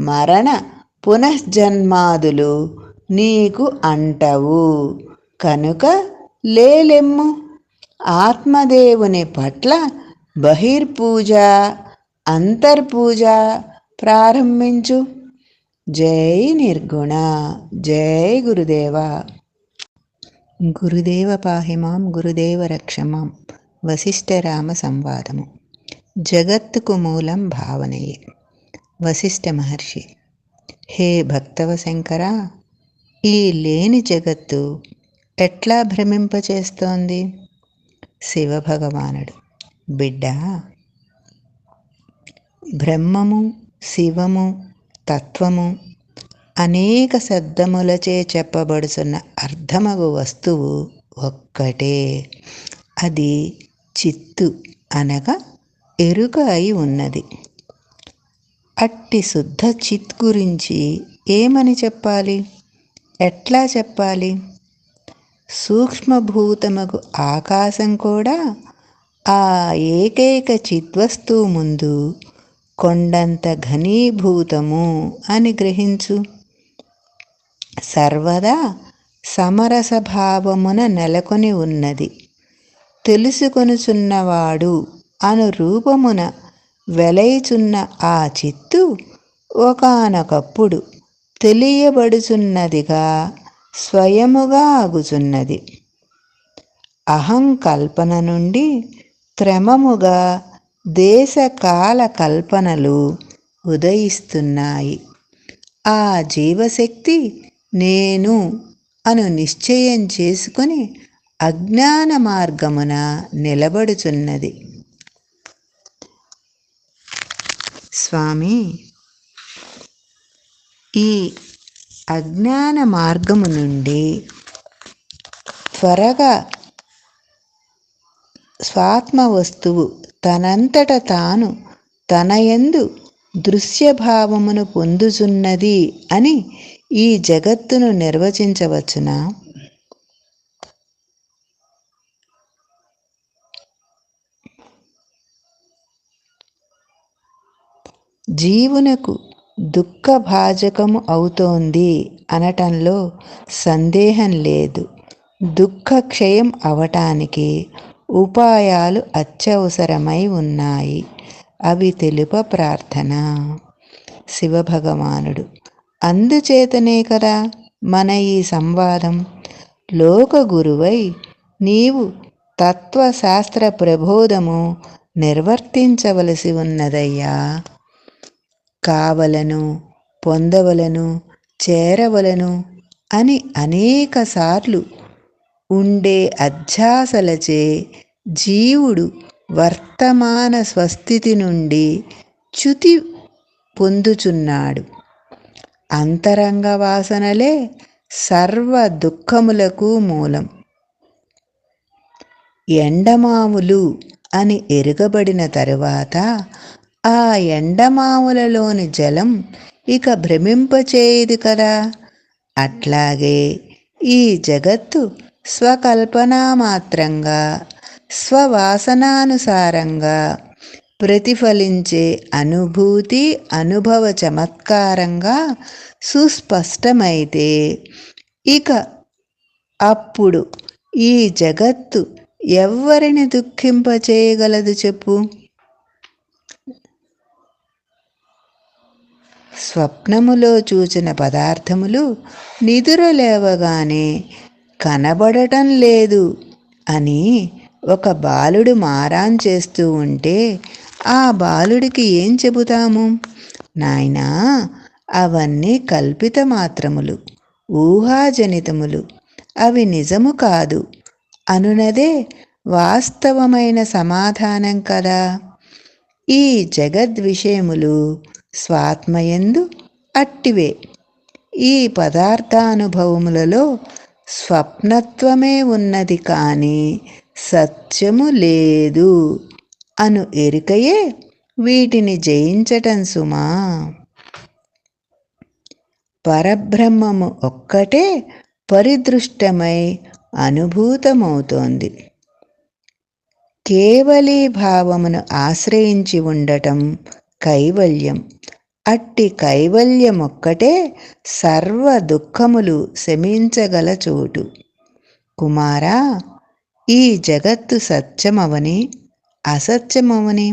మరణ పునఃజన్మాదులు నీకు అంటవు కనుక లేలెమ్ము. ఆత్మదేవుని పట్ల బహిర్పూజ అంతర్పూజ ప్రారంభించు. జై నిర్గుణ. జై గురుదేవ. గురుదేవ పాహిమాం గురుదేవ రక్షమాం. వశిష్ఠరామ సంవాదము. జగత్తుకు మూలం భావనయే. వశిష్ఠ మహర్షి: హే భక్తవశంకర, ఈ లేని జగత్తు ఎట్లా భ్రమింపచేస్తోంది? శివభగవానుడు: బిడ్డ, బ్రహ్మము, శివము, తత్వము అనేక శబ్దములచే చెప్పబడుతున్న అర్థమగు వస్తువు ఒక్కటే. అది చిత్తు అనగా ఎరుక అయి ఉన్నది. అట్టి శుద్ధ చిత్ గురించి ఏమని చెప్పాలి? ఎట్లా చెప్పాలి? సూక్ష్మభూతమగు ఆకాశం కూడా ఆ ఏకైక చిద్వస్తువు ముందు కొండంత ఘనీభూతము అని గ్రహించు. సర్వదా సమరసభావమున నెలకొని ఉన్నది. తెలుసుకొనుచున్నవాడు అను రూపమున వెలైచున్న ఆ చిత్తు ఒకానొకప్పుడు తెలియబడుచున్నదిగా స్వయముగా అగుచున్నది. అహంకల్పన నుండి క్రమముగా దేశకాల కల్పనలు ఉదయిస్తున్నాయి. ఆ జీవశక్తి నేను అను నిశ్చయం చేసుకొని అజ్ఞాన మార్గమున నిలబడుచున్నది. స్వామి, ఈ అజ్ఞాన మార్గము నుండి త్వరగా స్వాత్మ వస్తువు తనంతట తాను తనయందు దృశ్యభావమును పొందుచున్నది అని ఈ జగత్తును నిర్వచించవచ్చునా? జీవునకు దుఃఖభాజకము అవుతోంది అనటంలో సందేహం లేదు. దుఃఖక్షయం అవటానికి ఉపాయాలు అత్యవసరమై ఉన్నాయి. అవి తెలుప ప్రార్థన. శివభగవానుడు: అందుచేతనే కదా మన ఈ సంవాదం. లోకగురువై నీవు తత్వశాస్త్ర ప్రబోధము నిర్వర్తించవలసి ఉన్నదయ్యా. కావలను, పొందవలను, చేరవలను అని అనేకసార్లు ఉండే అధ్యాసలచే జీవుడు వర్తమాన స్వస్థితి నుండి చ్యుతి పొందుచున్నాడు. అంతరంగ వాసనలే సర్వ దుఃఖములకు మూలం. ఎండమావులు అని ఎరుగబడిన తరువాత ఆ ఎండమావులలోని జలం ఇక భ్రమింపచేయదు కదా. అట్లాగే ఈ జగత్తు స్వకల్పనా మాత్రంగా స్వవాసనానుసారంగా ప్రతిఫలించే అనుభూతి అనుభవ చమత్కారంగా సుస్పష్టమైతే ఇక అప్పుడు ఈ జగత్తు ఎవ్వరిని దుఃఖింపచేయగలదు చెప్పు? స్వప్నములో చూచిన పదార్థములు నిదుర లేవగానే కనబడటం లేదు అని ఒక బాలుడు మారాన్ చేస్తూ ఉంటే ఆ బాలుడికి ఏం చెబుతాము? నాయనా, అవన్నీ కల్పిత మాత్రములు, ఊహాజనితములు, అవి నిజము కాదు అనునదే వాస్తవమైన సమాధానం కదా. ఈ జగద్విషయములు స్వాత్మయందు అట్టివే. ఈ పదార్థానుభవములలో స్వప్నత్వమే ఉన్నది కానీ సత్యము లేదు అను ఎరుకయే వీటిని జయించటం సుమా. పరబ్రహ్మము ఒక్కటే పరిదృష్టమై అనుభూతమవుతోంది. కేవలీ భావమును ఆశ్రయించి ఉండటం కైవల్యం. అట్టి కైవల్యమొక్కటే సర్వ దుఃఖములు శమించగల చోటు. కుమారా, ఈ జగత్తు సత్యమవని అసత్యమవని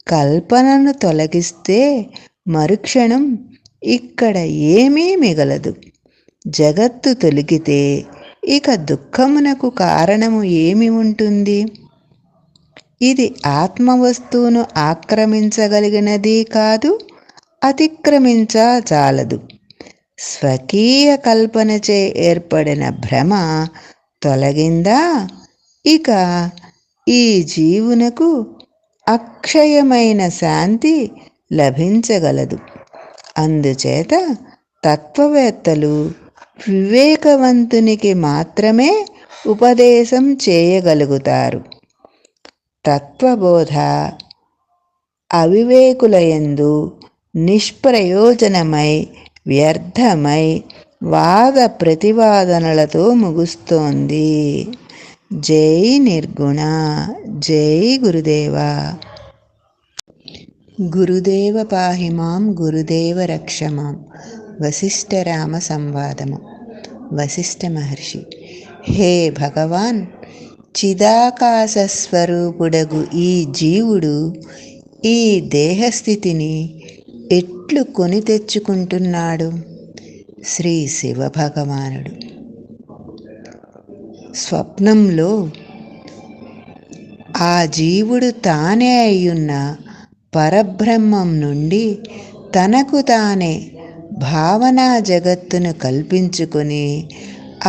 కల్పనను తొలగిస్తే మరుక్షణం ఇక్కడ ఏమీ మిగలదు. జగత్తు తొలగితే ఇక దుఃఖమునకు కారణము ఏమి ఉంటుంది? ఇది ఆత్మవస్తువును ఆక్రమించగలిగినది కాదు, అతిక్రమించజాలదు. స్వకీయ కల్పనచే ఏర్పడిన భ్రమ తొలగిందా ఇక ఈ జీవునకు అక్షయమైన శాంతి లభించగలదు. అందుచేత తత్వవేత్తలు వివేకవంతునికి మాత్రమే ఉపదేశం చేయగలుగుతారు. తత్వబోధ అవివేకులయందు నిష్ప్రయోజనమై వ్యర్థమై వాద ప్రతివాదనలతో ముగుస్తోంది. జై నిర్గుణ. జై గురుదేవ. గురుదేవ పాహి మాం, గురుదేవ రక్ష మాం. వశిష్ఠరామ సంవాదము. వశిష్ఠ మహర్షి: హే భగవాన్, చిదాకాశస్వరూపుడగు ఈ జీవుడు ఈ దేహస్థితిని ఎట్లు కొని తెచ్చుకుంటున్నాడు? శ్రీ శివభగవానుడు: స్వప్నంలో ఆ జీవుడు తానే అయ్యున్న పరబ్రహ్మం నుండి తనకు తానే భావనా జగత్తును కల్పించుకొని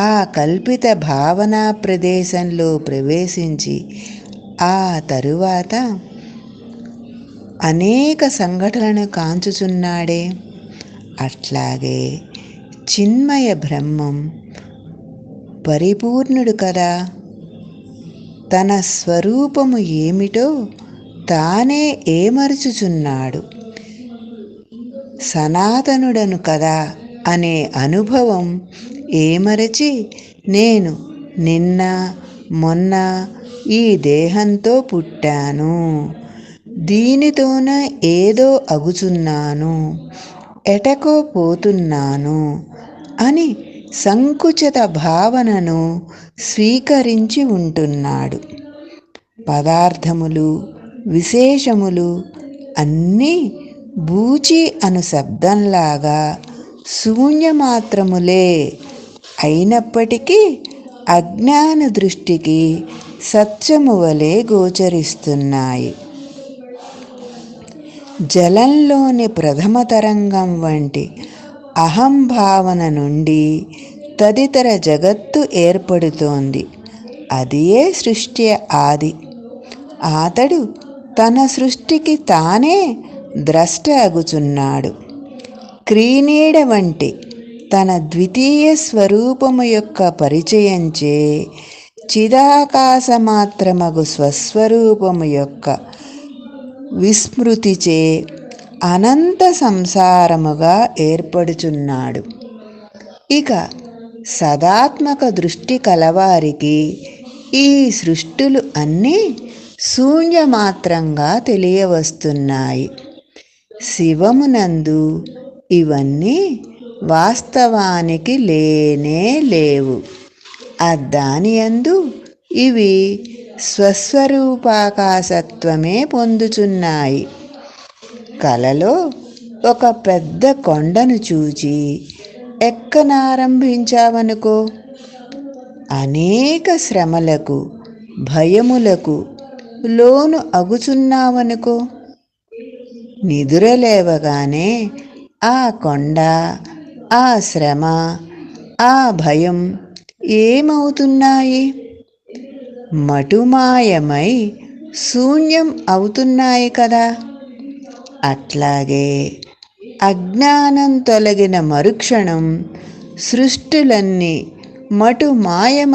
ఆ కల్పిత భావనా ప్రదేశంలో ప్రవేశించి ఆ తరువాత అనేక సంఘటనలను కాంచుచున్నాడే, అట్లాగే చిన్మయ బ్రహ్మం పరిపూర్ణుడు కదా. తన స్వరూపము ఏమిటో తానే ఏమరుచుచున్నాడు. సనాతనుడను కదా అనే అనుభవం ఏమరచి నేను నిన్న మొన్న ఈ దేహంతో పుట్టాను, దీనితోన ఏదో అగుచున్నాను, ఎటకో పోతున్నాను అని సంకుచిత భావనను స్వీకరించి ఉంటున్నాడు. పదార్థములు విశేషములు అన్నీ బూచి అను శబ్దంలాగా శూన్యమాత్రములే అయినప్పటికీ అజ్ఞాన దృష్టికి సత్యము వలె గోచరిస్తున్నాయి. జలంలోని ప్రథమ తరంగం వంటి అహంభావన నుండి తదితర జగత్తు ఏర్పడుతోంది. అదియే సృష్టి ఆది. అతడు తన సృష్టికి తానే ద్రష్ట అగుచున్నాడు. క్రీనీడ వంటి తన ద్వితీయ స్వరూపము యొక్క పరిచయంచే చిదాకాశమాత్రమగు స్వస్వరూపము యొక్క విస్మృతిచే అనంత సంసారముగా ఏర్పడుచున్నాడు. ఇక సదాత్మక దృష్టి కలవారికి ఈ సృష్టులు అన్నీ శూన్యమాత్రంగా తెలియవస్తున్నాయి. శివమునందు ఇవన్నీ వాస్తవానికి లేనే లేవు. దానియందు ఇవి స్వస్వరూపాకాశత్వమే పొందుచున్నాయి. కలలో ఒక పెద్ద కొండను చూచి ఎక్కనారంభించావనుకో, అనేక శ్రమలకు భయములకు లోను అగుచున్నావనుకో, నిదురలేవగానే ఆ కొండ, ఆ శ్రమ, ఆ భయం ఏమవుతున్నాయి? మటుమాయమై శూన్యం అవుతున్నాయి కదా. అట్లాగే అజ్ఞానం తొలగిన మరుక్షణం సృష్టులన్నీ మటుమాయమైపోతున్నాయి.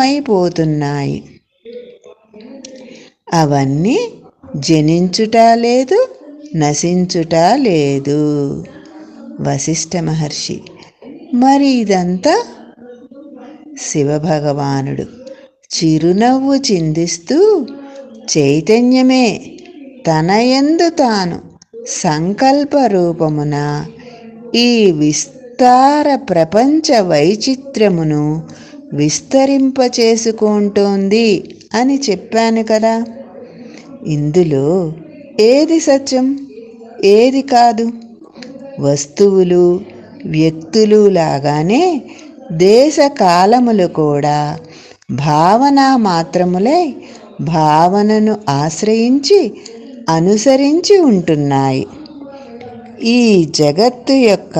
అవన్నీ జనించుట లేదు, నశించుట లేదు. వశిష్ఠ మహర్షి: మరి ఇదంతా శివభగవానుడు చిరునవ్వు చిందిస్తూ చైతన్యమే తనయందు తాను సంకల్ప రూపమున ఈ విస్తార ప్రపంచ వైచిత్ర్యమును విస్తరింపచేసుకుంటోంది అని చెప్పాను కదా. ఇందులో ఏది సత్యం, ఏది కాదు? వస్తువులు, వ్యక్తులు లాగానే దేశకాలములు కూడా భావన మాత్రములై భావనను ఆశ్రయించి అనుసరించి ఉంటున్నాయి. ఈ జగత్తు యొక్క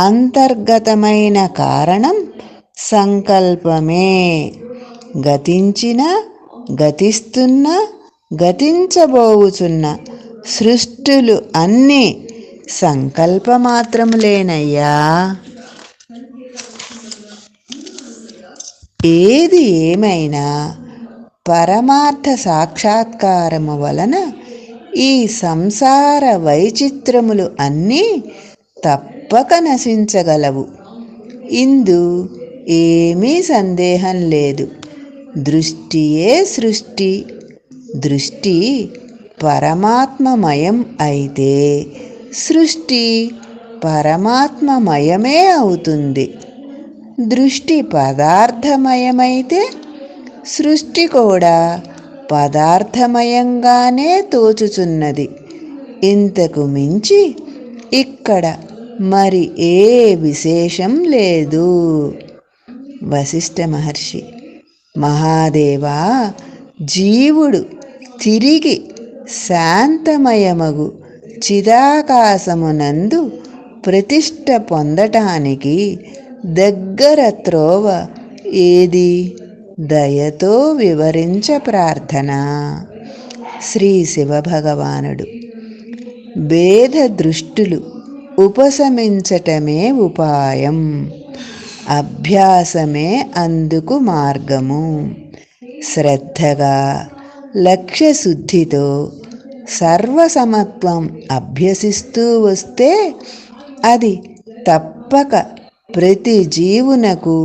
అంతర్గతమైన కారణం సంకల్పమే. గతించిన, గతిస్తున్న, గతించబోవుచున్న సృష్టులు అన్నీ సంకల్పమాత్రములేనయ్యా. ఏది ఏమైనా పరమార్థ సాక్షాత్కారము వలన ఈ సంసార వైచిత్రములు అన్నీ తప్పక నశించగలవు. ఇందు ఏమీ సందేహం లేదు. దృష్టియే సృష్టి. దృష్టి పరమాత్మమయం అయితే సృష్టి పరమాత్మమయమే అవుతుంది. దృష్టి పదార్థమయమైతే సృష్టి కూడా పదార్థమయంగానే తోచుచున్నది. ఇంతకు మించి ఇక్కడ మరి ఏ విశేషం లేదు. వశిష్ఠ మహర్షి: మహాదేవా, జీవుడు తిరిగి శాంతమయమగు చిదాకాశమునందు ప్రతిష్ఠ పొందటానికి దగ్గర త్రోవ ఏది? దయతో వివరించ ప్రార్థన. శ్రీ శివభగవానుడు: భేద దృష్టులు ఉపశమించటమే ఉపాయం. అభ్యాసమే అందుకు మార్గము. శ్రద్ధగా లక్ష్యశుద్ధితో సర్వసమత్వం అభ్యసిస్తూ వస్తే అది తప్పక ప్రతి జీవునకు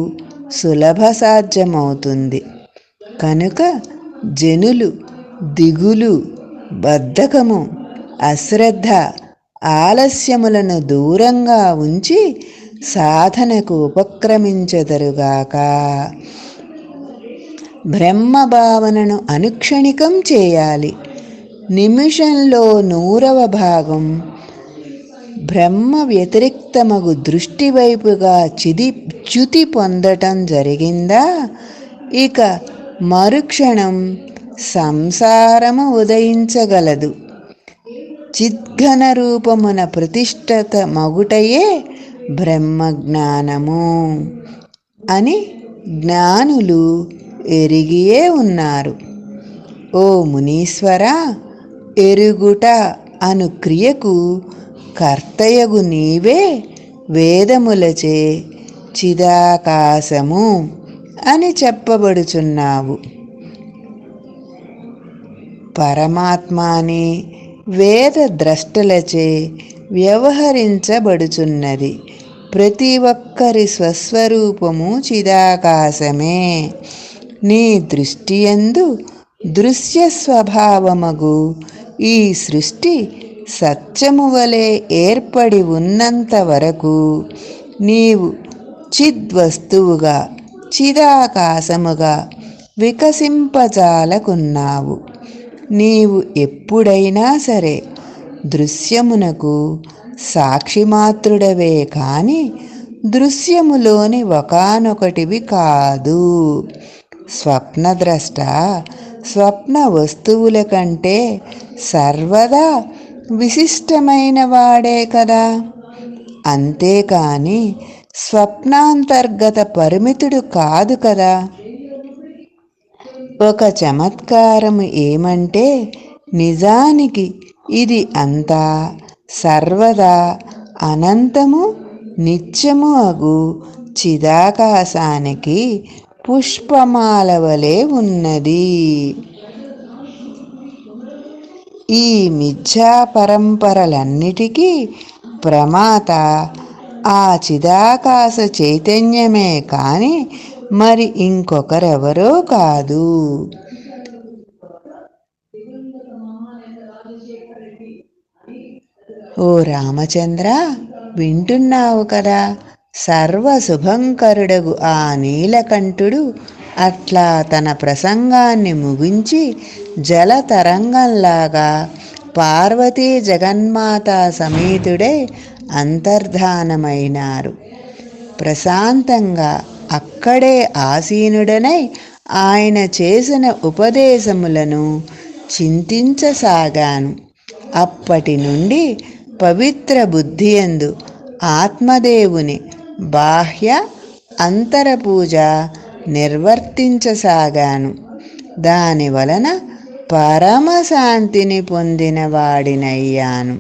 సులభ సాధ్యమవుతుంది. కనుక జనులు దిగులు, బద్ధకము, అశ్రద్ధ, ఆలస్యములను దూరంగా ఉంచి సాధనకు ఉపక్రమించెదరుగాక. బ్రహ్మభావనను అనుక్షణికం చేయాలి. నిమిషంలో 100వ భాగం బ్రహ్మ వ్యతిరిక్తమగు దృష్టి వైపుగా చ్యుతి పొందటం జరిగిందా, ఇక మరుక్షణం సంసారము ఉదయించగలదు. చిద్ఘన రూపమున ప్రతిష్ఠిత మగుటయే బ్రహ్మజ్ఞానము అని జ్ఞానులు ఎరిగియే ఉన్నారు. ఓ మునీశ్వరా, ఎరుగుట అను క్రియకు కర్తయగు నీవే వేదములచే చిదాకాశము అని చెప్పబడుచున్నావు. పరమాత్మని వేద ద్రష్టలచే వ్యవహరించబడుచున్నది. ప్రతి ఒక్కరి స్వస్వరూపము చిదాకాశమే. నీ దృష్టియందు దృశ్య స్వభావమగు ఈ సృష్టి సత్యము వలె ఏర్పడి ఉన్నంత వరకు నీవు చిద్వస్తువుగా చిదాకాశముగా వికసింపజాలకున్నావు. నీవు ఎప్పుడైనా సరే దృశ్యమునకు సాక్షిమాత్రుడవే కాని దృశ్యములోని ఒకానొకటివి కాదు. స్వప్నద్రష్ట స్వప్న వస్తువుల కంటే సర్వదా విశిష్టమైన వాడే కదా. అంతేకాని స్వప్నాంతర్గత పరిమితుడు కాదు కదా. ఒక చమత్కారము ఏమంటే, నిజానికి ఇది అంతా సర్వదా అనంతము నిత్యము అగు చిదాకాశానికి పుష్పమాల వలె ఉన్నది. ఈ మిథ్యా పరంపరలన్నిటికీ ప్రమాత ఆ చిదాకాశ చైతన్యమే కాని మరి ఇంకొకరెవరో కాదు. ఓ రామచంద్ర, వింటున్నావు కదా? సర్వశుభంకరుడగు ఆ నీలకంఠుడు అట్లా తన ప్రసంగాన్ని ముగించి జలతరంగంలాగా పార్వతీ జగన్మాత సమేతుడై అంతర్ధానమైనారు. ప్రశాంతంగా అక్కడే ఆసీనుడనై ఆయన చేసిన ఉపదేశములను చింతించసాగాను. అప్పటి నుండి పవిత్ర బుద్ధియందు ఆత్మదేవుని బాహ్య అంతర పూజ నిర్వర్తించసాగాను. దానివలన పరమశాంతిని పొందిన వాడినయ్యాను.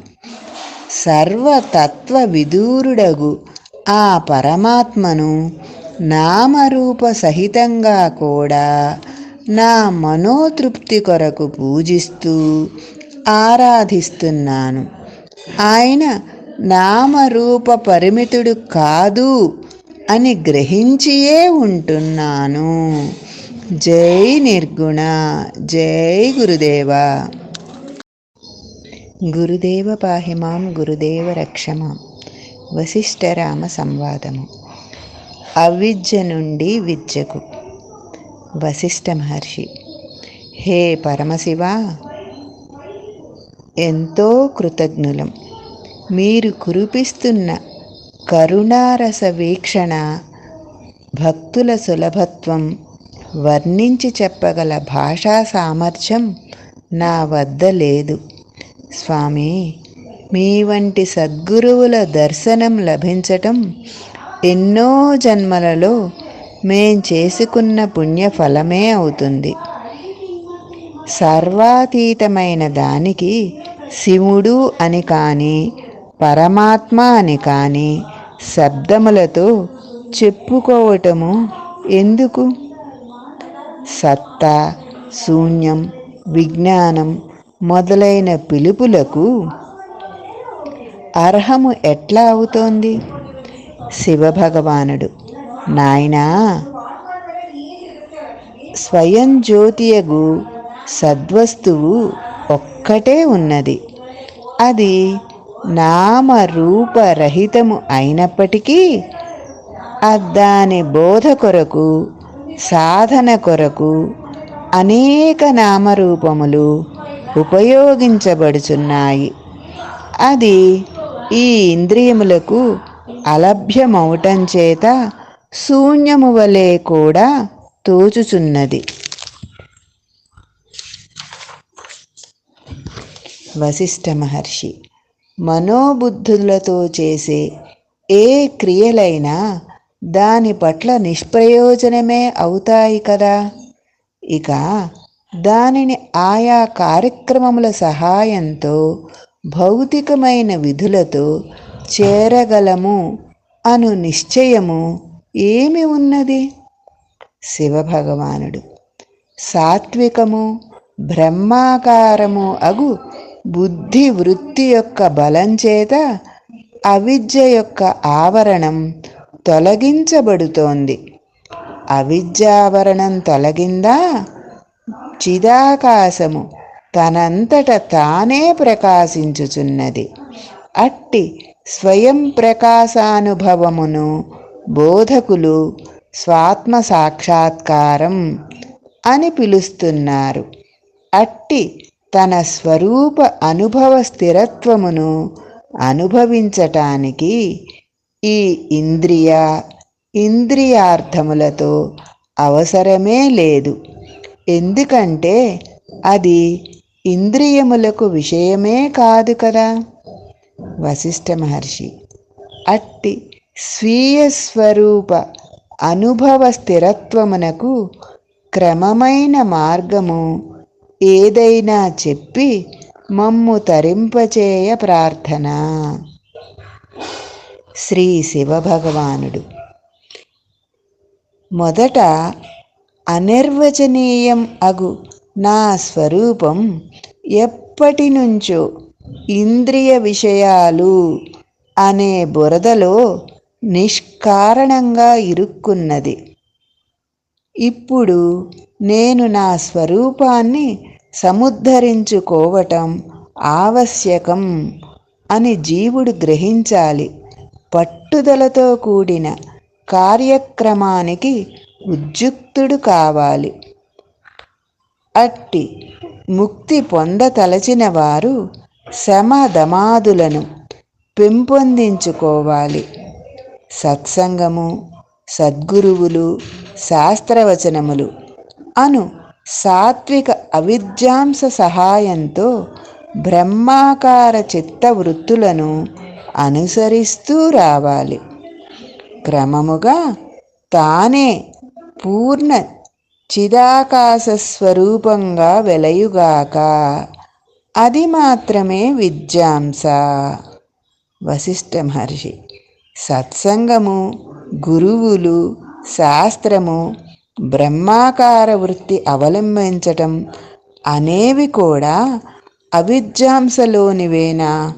సర్వతత్వ విదూరుడగు ఆ పరమాత్మను నామరూప సహితంగా కూడా నా మనోతృప్తి కొరకు పూజిస్తూ ఆరాధిస్తున్నాను. ఆయన నామరూప పరిమితుడు కాదు అని గ్రహించియే ఉంటున్నాను. జై నిర్గుణ. జై గురుదేవ. గురుదేవ పాహిమాం గురుదేవ రక్షమాం. వశిష్ఠరామ సంవాదము. అవిద్య నుండి విద్యకు. వశిష్ఠ మహర్షి: హే పరమశివ, ఎంతో కృతజ్ఞులం. మీరు కురిపిస్తున్న కరుణారస వీక్షణ, భక్తుల సులభత్వం వర్ణించి చెప్పగల భాషా సామర్థ్యం నా వద్ద లేదు. స్వామి, మీ వంటి సద్గురువుల దర్శనం లభించటం ఎన్నో జన్మలలో మేం చేసుకున్న పుణ్యఫలమే అవుతుంది. సర్వాతీతమైన దానికి శివుడు అని కానీ పరమాత్మ అని కానీ శబ్దములతో చెప్పుకోవటము ఎందుకు? సత్తా, శూన్యం, విజ్ఞానం మొదలైన పిలుపులకు అర్హము ఎట్లా అవుతోంది? శివభగవానుడు: నాయనా, స్వయం జ్యోతియగు సద్వస్తువు ఒక్కటే ఉన్నది. అది నామరూపరహితము అయినప్పటికీ దాని బోధ కొరకు, సాధన కొరకు అనేక నామరూపములు ఉపయోగించబడుచున్నాయి. అది ఈ ఇంద్రియములకు అలభ్యమవటం చేత శూన్యము వలె కూడా తోచుచున్నది. వశిష్ఠ మహర్షి: మనోబుద్ధులతో చేసే ఏ క్రియలైనా దాని పట్ల నిష్ప్రయోజనమే అవుతాయి కదా. ఇక దానిని ఆయా కార్యక్రమముల సహాయంతో భౌతికమైన విధులతో చేరగలము అను నిశ్చయము ఏమి ఉన్నది? శివభగవానుడు: సాత్వికము బ్రహ్మాకారము అగు బుద్ధి వృత్తి యొక్క బలం చేత అవిద్య యొక్క ఆవరణం తొలగించబడుతోంది. అవిద్యావరణం తొలగిందా, చిదాకాశము తనంతట తానే ప్రకాశించుచున్నది. అట్టి స్వయం ప్రకాశానుభవమును బోధకులు స్వాత్మ సాక్షాత్కారం అని పిలుస్తున్నారు. అట్టి తన స్వరూప అనుభవ స్థిరత్వమును అనుభవించటానికి ఈ ఇంద్రియార్థములతో అవసరమే లేదు. ఎందుకంటే అది ఇంద్రియములకు విషయమే కాదు కదా. వశిష్ఠ మహర్షి: అట్టి స్వీయ స్వరూప అనుభవ స్థిరత్వమునకు క్రమమైన మార్గము ఏదైనా చెప్పి మమ్ము తరింపచేయ ప్రార్థన. శ్రీ శివభగవానుడు: మొదట అనిర్వచనీయం అగు నా స్వరూపం ఎప్పటి నుంచో ఇంద్రియ విషయాలు అనే బురదలో నిష్కారణంగా ఇరుక్కున్నది. ఇప్పుడు నేను నా స్వరూపాన్ని సముద్ధరించుకోవటం ఆవశ్యకం అని జీవుడు గ్రహించాలి. పట్టుదలతో కూడిన కార్యక్రమానికి ఉద్యుక్తుడు కావాలి. అట్టి ముక్తి పొందతలచిన వారు శమదమాదులను పెంపొందించుకోవాలి. సత్సంగము, సద్గురువులు, శాస్త్రవచనములు అను సాత్విక అవిద్యాంస సహాయంతో బ్రహ్మాకార చిత్తవృత్తులను అనుసరిస్తూ రావాలి. క్రమముగా తానే పూర్ణ చిదాకాశ స్వరూపంగా వెలయుగాక. అది మాత్రమే విద్యాంస. వశిష్ఠ మహర్షి. సత్సంగము, గురువులు, శాస్త్రము, బ్రహ్మాకార వృత్తి అవలంబించటం అనేవి కూడా అవిద్యాంసలోనివేనా?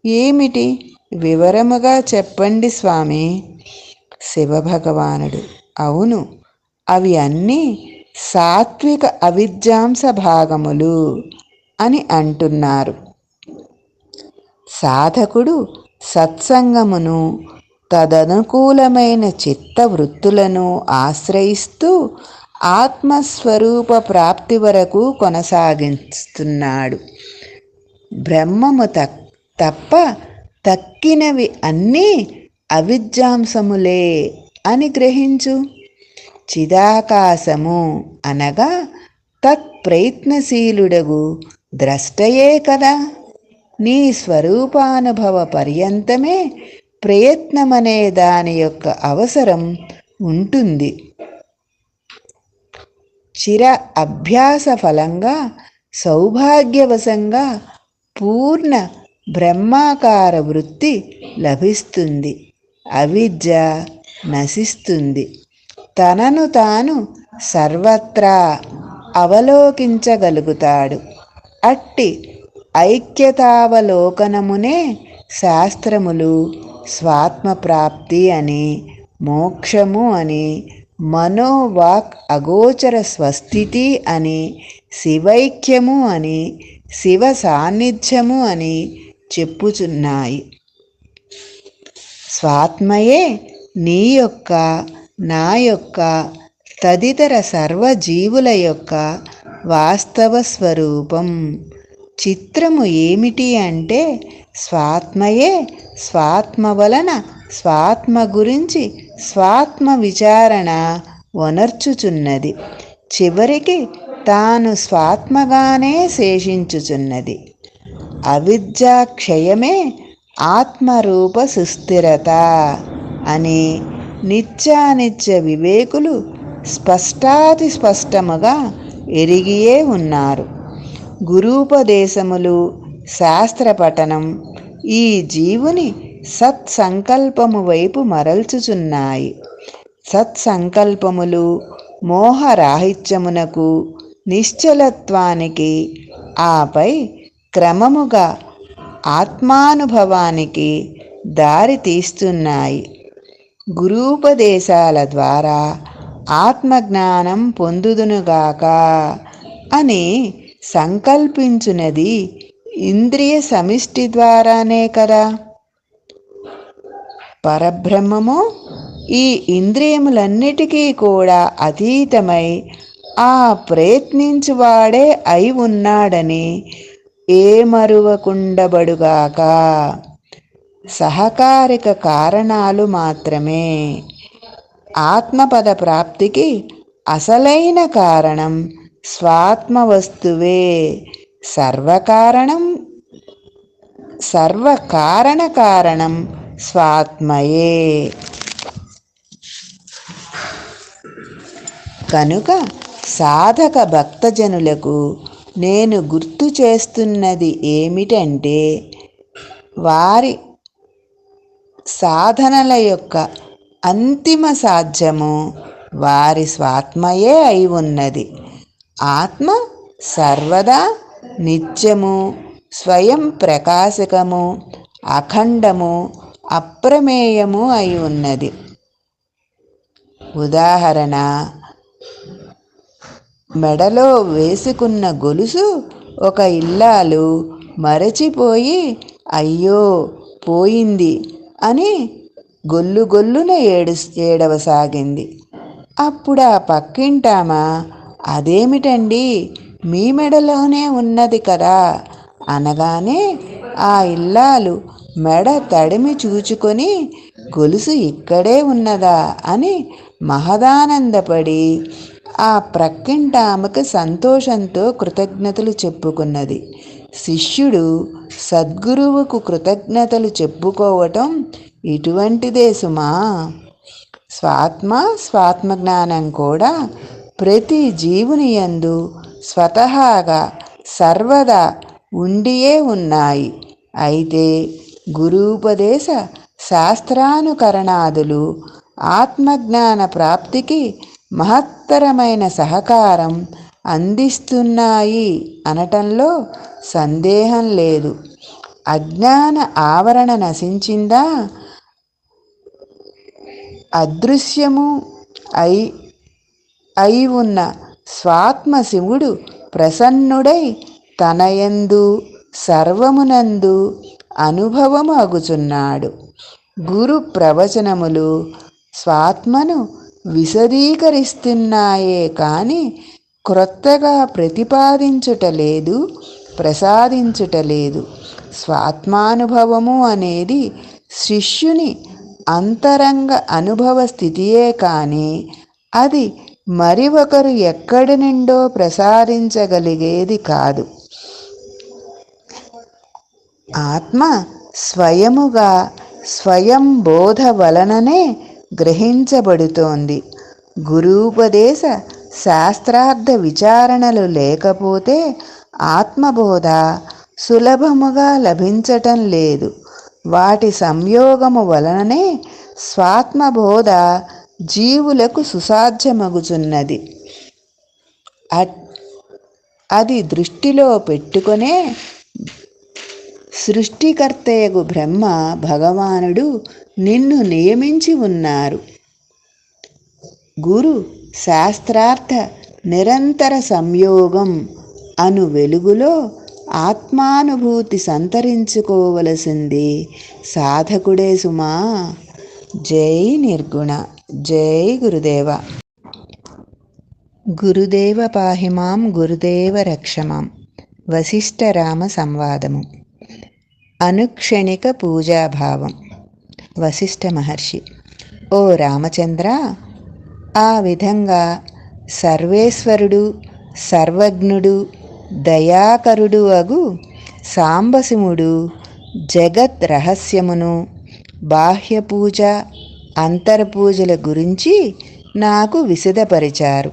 ఏమిటి? వివరముగా చెప్పండి స్వామి. శివభగవానుడు. అవును, అవి అన్నీ సాత్విక అవిద్యాంస భాగములు అని అంటున్నారు. సాధకుడు సత్సంగమును, తదనుకూలమైన చిత్తవృత్తులను ఆశ్రయిస్తూ ఆత్మస్వరూప ప్రాప్తి వరకు కొనసాగిస్తున్నాడు. బ్రహ్మము తప్ప తక్కినవి అన్నీ అవిద్యాంసములే అని గ్రహించు. చిదాకాశము అనగా తత్ప్రయత్నశీలుడగు ద్రష్టయే కదా. నీ స్వరూపానుభవ పర్యంతమే ప్రయత్నమనే దాని యొక్క అవసరం ఉంటుంది. చిర అభ్యాస ఫలంగా సౌభాగ్యవశంగా పూర్ణ బ్రహ్మాకార వృత్తి లభిస్తుంది. అవిద్య నశిస్తుంది. తనను తాను సర్వత్రా అవలోకించగలుగుతాడు. అట్టి ఐక్యతావలోకనమునే శాస్త్రములు స్వాత్మప్రాప్తి అని, మోక్షము అని, మనోవాక్ అగోచర స్వస్థితి అని, శివైక్యము అని, శివ సాన్నిధ్యము అని చెప్పుచున్నాయి. స్వాత్మయే నీ యొక్క, నా యొక్క, తదితర సర్వజీవుల యొక్క వాస్తవ స్వరూపం. చిత్రము ఏమిటి అంటే, స్వాత్మయే స్వాత్మ వలన స్వాత్మ గురించి స్వాత్మ విచారణ వనర్చుచున్నది. చివరికి తాను స్వాత్మగానే శేషించుచున్నది. అవిద్యాక్షయమే ఆత్మరూప సుస్థిరత అని నిత్యానిత్య వివేకులు స్పష్టాతి స్పష్టముగా ఎరిగియే ఉన్నారు. గురూపదేశములు, శాస్త్రపఠనం ఈ జీవుని సత్సంకల్పము వైపు మరల్చుచున్నాయి. సత్సంకల్పములు మోహరాహిత్యమునకు, నిశ్చలత్వానికి, ఆపై క్రమముగా ఆత్మానుభవానికి దారి తీస్తున్నాయి. గురూపదేశాల ద్వారా ఆత్మజ్ఞానం పొందుదునుగాక అని సంకల్పించునది ఇంద్రియ సమిష్టి ద్వారానే కదా. పరబ్రహ్మము ఈ ఇంద్రియములన్నిటికీ కూడా అతీతమై ఆ ప్రయత్నించువాడే అయి ఉన్నాడని ఏమరువకుండబడుగాక. సహకారిక కారణాలు మాత్రమే. ఆత్మపద ప్రాప్తికి అసలైన కారణం స్వాత్మవస్తువే. సర్వకారణ కారణం స్వాత్మయే. కనుక సాధక భక్తజనులకు నేను గుర్తు చేస్తున్నది ఏమిటంటే, వారి సాధనల యొక్క అంతిమ సాధ్యము వారి స్వాత్మయే అయి ఉన్నది. ఆత్మ సర్వదా నిత్యము, స్వయం ప్రకాశకము, అఖండము, అప్రమేయము అయి ఉన్నది. ఉదాహరణ, మెడలో వేసుకున్న గొలుసు ఒక ఇల్లాలు మరచిపోయి అయ్యో పోయింది అని గొల్లున ఏడవసాగింది. అప్పుడు ఆ పక్కింటామా, అదేమిటండి, మీ మెడలోనే ఉన్నది కదా అనగానే ఆ ఇల్లాలు మెడ తడిమి చూచుకొని గొలుసు ఇక్కడే ఉన్నదా అని మహదానందపడి ఆ ప్రక్కింటామెకు సంతోషంతో కృతజ్ఞతలు చెప్పుకున్నది. శిష్యుడు సద్గురువుకు కృతజ్ఞతలు చెప్పుకోవటం ఇటువంటిదే సుమా. స్వాత్మజ్ఞానం కూడా ప్రతి జీవుని యందు స్వతహాగా సర్వదా ఉండియే ఉన్నాయి. అయితే గురూపదేశ శాస్త్రానుకరణాదులు ఆత్మజ్ఞాన ప్రాప్తికి మహత్తరమైన సహకారం అందిస్తున్నాయి అనటంలో సందేహం లేదు. అజ్ఞాన ఆవరణ నశించిందా, అదృశ్యము అయి ఉన్న స్వాత్మ శివుడు ప్రసన్నుడై తనయందు సర్వమునందు అనుభవము అగుచున్నాడు. గురు ప్రవచనములు స్వాత్మను విశదీకరిస్తున్నాయే కాని క్రొత్తగా ప్రసాదించుటలేదు. స్వాత్మానుభవము అనేది శిష్యుని అంతరంగ అనుభవ స్థితియే కాని అది మరి ఒకరు ఎక్కడి నుండో ప్రసాదించగలిగేది కాదు. ఆత్మ స్వయముగా స్వయం బోధ వలననే గ్రహించబడుతోంది. గురూపదేశ శాస్త్రార్థ విచారణలు లేకపోతే ఆత్మబోధ సులభముగా లభించటం లేదు. వాటి సంయోగము వలననే స్వాత్మబోధ జీవులకు సుసాధ్యమగుచున్నది. అది దృష్టిలో పెట్టుకొనే సృష్టికర్తయగు బ్రహ్మ భగవానుడు నిన్ను నియమించి ఉన్నారు. గురు శాస్త్రార్థ నిరంతర సంయోగం అను వెలుగులో ఆత్మానుభూతి సంతరించుకోవలసింది సాధకుడే సుమా. జై నిర్గుణ. జై గురుదేవ. గురుదేవ పాహిమాం గురుదేవ రక్షమాం. వశిష్ఠరామ సంవాదము. అనుక్షణిక పూజాభావం. వశిష్ఠ మహర్షి: ఓ రామచంద్ర, ఆ విధంగా సర్వేశ్వరుడు, సర్వజ్ఞుడు, దయాకరుడు అగు సాంబశివుడు జగత్ రహస్యమును, బాహ్యపూజ, అంతర్పూజల గురించి నాకు విశదపరిచారు.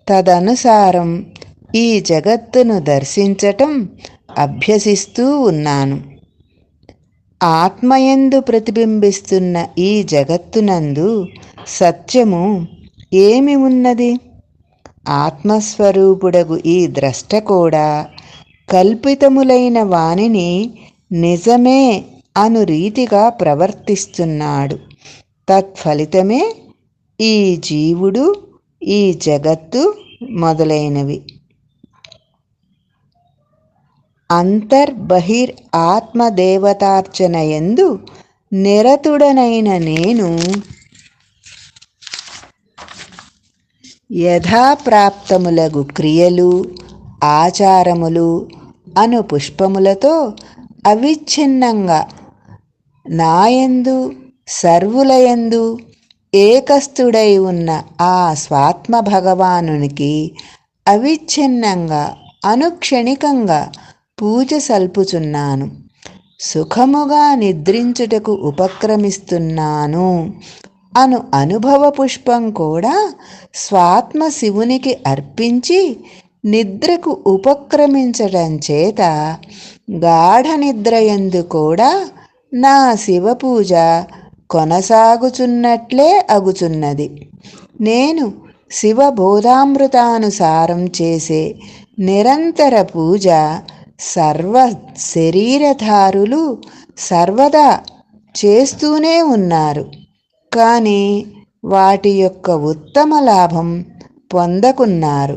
తదనుసారం ఈ జగత్తును దర్శించటం అభ్యసిస్తూ ఉన్నాను. ఆత్మయందు ప్రతిబింబిస్తున్న ఈ జగత్తునందు సత్యము ఏమి ఉన్నది? ఆత్మస్వరూపుడగు ఈ ద్రష్ట కూడా కల్పితములైన వానిని నిజమే అను రీతిగా ప్రవర్తిస్తున్నాడు. తత్ఫలితమే ఈ జీవుడు, ఈ జగత్తు మొదలైనవి. అంతర్బహిర్ ఆత్మదేవతార్చనయందు నిరతుడనైన నేను యథాప్రాప్తములగు క్రియలు, ఆచారములు అను పుష్పములతో అవిచ్ఛిన్నంగా నాయందు సర్వులయందు ఏకస్థుడై ఉన్న ఆ స్వాత్మ భగవానునికి అవిచ్ఛిన్నంగా అనుక్షణికంగా పూజ సల్పుచున్నాను. సుఖముగా నిద్రించుటకు ఉపక్రమిస్తున్నాను అను అనుభవ పుష్పం కూడా స్వాత్మ శివునికి అర్పించి నిద్రకు ఉపక్రమించటం చేత గాఢ నిద్రయందు కూడా నా శివపూజ కొనసాగుచున్నట్లే అగుచున్నది. నేను శివబోధామృతానుసారం చేసే నిరంతర పూజ సర్వ శరీరధారులు సర్వదా చేస్తూనే ఉన్నారు. కానీ వాటి యొక్క ఉత్తమ లాభం పొందకున్నారు.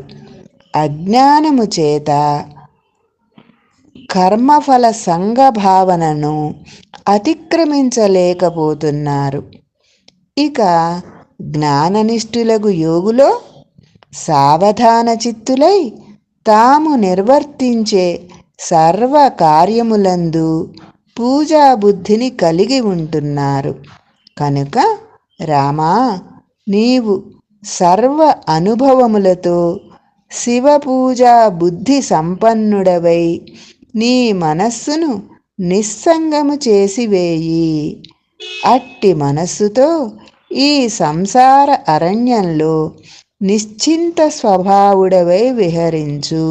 అజ్ఞానము చేత కర్మఫల సంఘభావనను అతిక్రమించలేకపోతున్నారు. ఇక జ్ఞాననిష్ఠులగు యోగులో సావధాన చిత్తులై తాము నిర్వర్తించే సర్వ కార్యములందు పూజాబుద్ధిని కలిగి ఉంటున్నారు. కనుక రామా, నీవు సర్వ అనుభవములతో శివపూజా బుద్ధి సంపన్నుడవై నీ మనస్సును నిస్సంగము చేసివేయి. అట్టి మనస్సుతో ఈ సంసార అరణ్యంలో నిశ్చింత స్వభావుడవై విహరించు.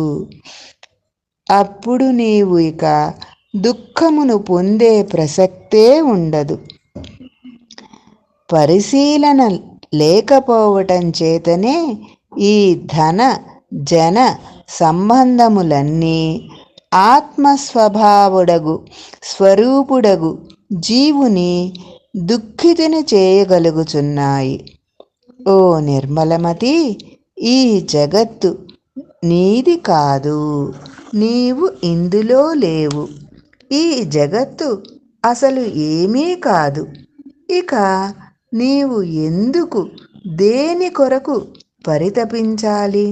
అప్పుడు నీవు ఇక దుఃఖమును పొందే ప్రసక్తే ఉండదు. పరిశీలన లేకపోవటం చేతనే ఈ ధన జన సంబంధములన్నీ ఆత్మస్వభావుడగు స్వరూపుడగు జీవుని దుఃఖితుని చేయగలుగుచున్నాయి. ఓ నిర్మలమతి, ఈ జగత్తు నీది కాదు, నీవు ఇందులో లేవు. ఈ జగత్తు అసలు ఏమీ కాదు. ఇక నీవు ఎందుకు, దేని కొరకు పరితపించాలి?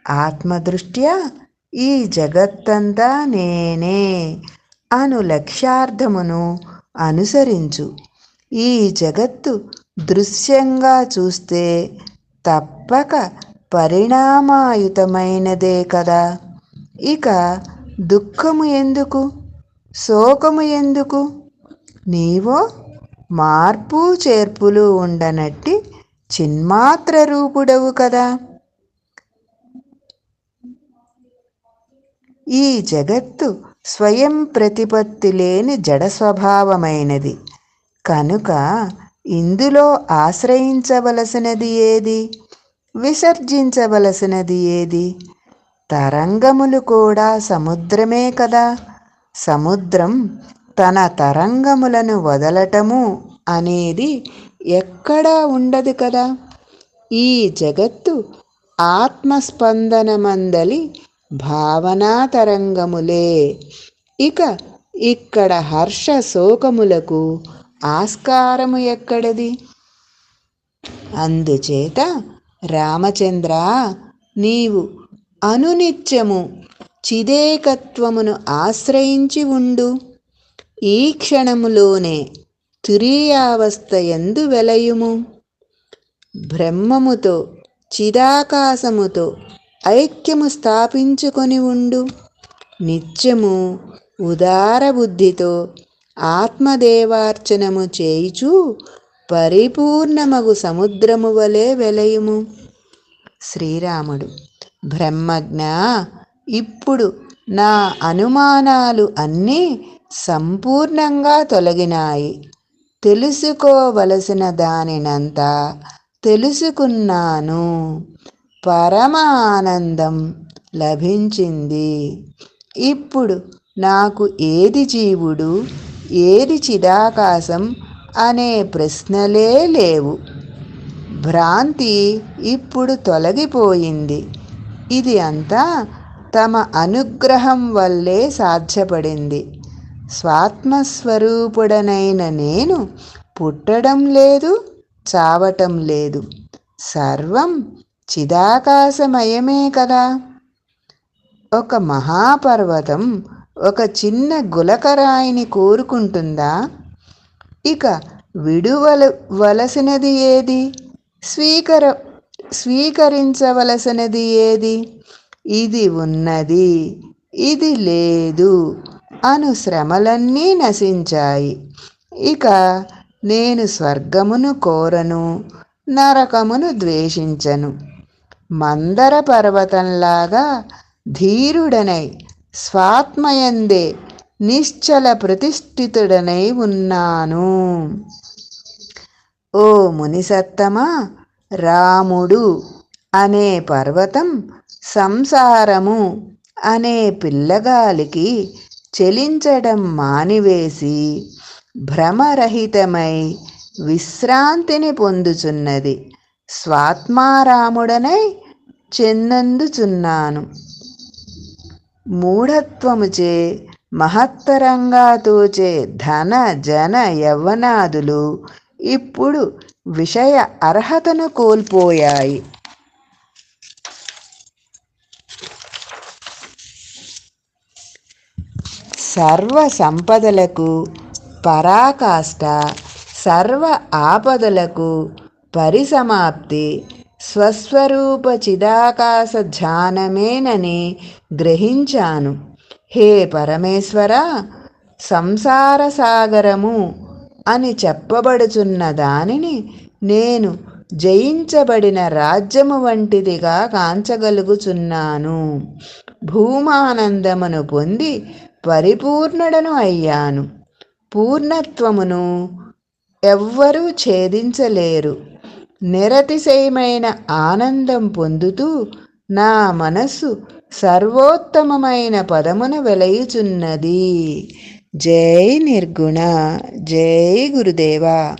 ఆత్మదృష్ట్యా ఈ జగత్తంతా నేనే అను లక్ష్యార్థమును అనుసరించు. ఈ జగత్తు దృశ్యంగా చూస్తే తప్పక పరిణామాయుతమైనదే కదా. ఇక దుఃఖము ఎందుకు, శోకము ఎందుకు? నీవో మార్పు చేర్పులు ఉండనట్టి చిన్మాత్ర రూపుడవు కదా. ఈ జగత్తు స్వయం ప్రతిపత్తి లేని జడ స్వభావమైనది. కనుక ఇందులో ఆశ్రయించవలసినది ఏది, విసర్జించవలసినది ఏది? తరంగములు కూడా సముద్రమే కదా. సముద్రం తన తరంగములను వదలటము అనేది ఎక్కడా ఉండదు కదా. ఈ జగత్తు ఆత్మస్పందనమందలి భావనా తరంగములే. ఇక ఇక్కడ హర్ష శోకములకు ఆస్కారము ఎక్కడది? అందుచేత రామచంద్ర, నీవు అనునిత్యము చిదేకత్వమును ఆశ్రయించి ఉండు. ఈ క్షణములోనే తురీయావస్థ యందు వెలయుము. బ్రహ్మముతో చిదాకాశముతో ఐక్యము స్థాపించుకొని ఉండు. నిత్యము ఉదార బుద్ధితో ఆత్మదేవార్చనము చేయుచు పరిపూర్ణమగు సముద్రము వలె వెలయుము. శ్రీరాముడు: బ్రహ్మజ్ఞ, ఇప్పుడు నా అనుమానాలు అన్నీ సంపూర్ణంగా తొలగినాయి. తెలుసుకోవలసిన దానినంతా తెలుసుకున్నాను. పరమానందం లభించింది. ఇప్పుడు నాకు ఏది జీవుడు, ఏది చిదాకాశం అనే ప్రశ్నలే లేవు. భ్రాంతి ఇప్పుడు తొలగిపోయింది. ఇది అంతా తమ అనుగ్రహం వల్లే సాధ్యపడింది. స్వాత్మస్వరూపుడనైన నేను పుట్టడం లేదు, చావటం లేదు. సర్వం చిదాకాశమయమే కదా. ఒక మహాపర్వతం ఒక చిన్న గులకరాయిని కోరుకుంటుందా? ఇక విడువలసినది ఏది, స్వీకరించవలసినది ఏది? ఇది ఉన్నది, ఇది లేదు అను శ్రమలన్నీ నశించాయి. ఇక నేను స్వర్గమును కోరను, నరకమును ద్వేషించను. మందర పర్వతంలాగా ధీరుడనై స్వాత్మయందే నిశ్చల ప్రతిష్ఠితుడనై ఉన్నాను. ఓ మునిసత్తమా, రాముడు అనే పర్వతం సంసారము అనే పిల్లగాలికి చెలించడం మానివేసి భ్రమరహితమై విశ్రాంతిని పొందుచున్నది. స్వాత్మారాముడనై చెన్నందుచున్నాను. మూఢత్వముచే మహత్తరంగా తోచే ధన జన యవ్వనాదులు ఇప్పుడు విషయ అర్హతను కోల్పోయాయి. సర్వ సంపదలకు పరాకాష్ట, సర్వ ఆపదలకు పరిసమాప్తి స్వస్వరూప చిదాకాశ ధ్యానమేనని గ్రహించాను. హే పరమేశ్వర, సంసార సాగరము అని చెప్పబడుచున్న దానిని నేను జయించబడిన రాజ్యము వంటిదిగా కాంచగలుగుచున్నాను. భూమానందమును పొంది పరిపూర్ణుడను అయ్యాను. పూర్ణత్వమును ఎవ్వరూ ఛేదించలేరు. నిరతిశయమైన ఆనందం పొందుతూ నా మనస్సు సర్వోత్తమమైన పదమున వెలయుచున్నది. జై నిర్గుణ. జై గురుదేవా.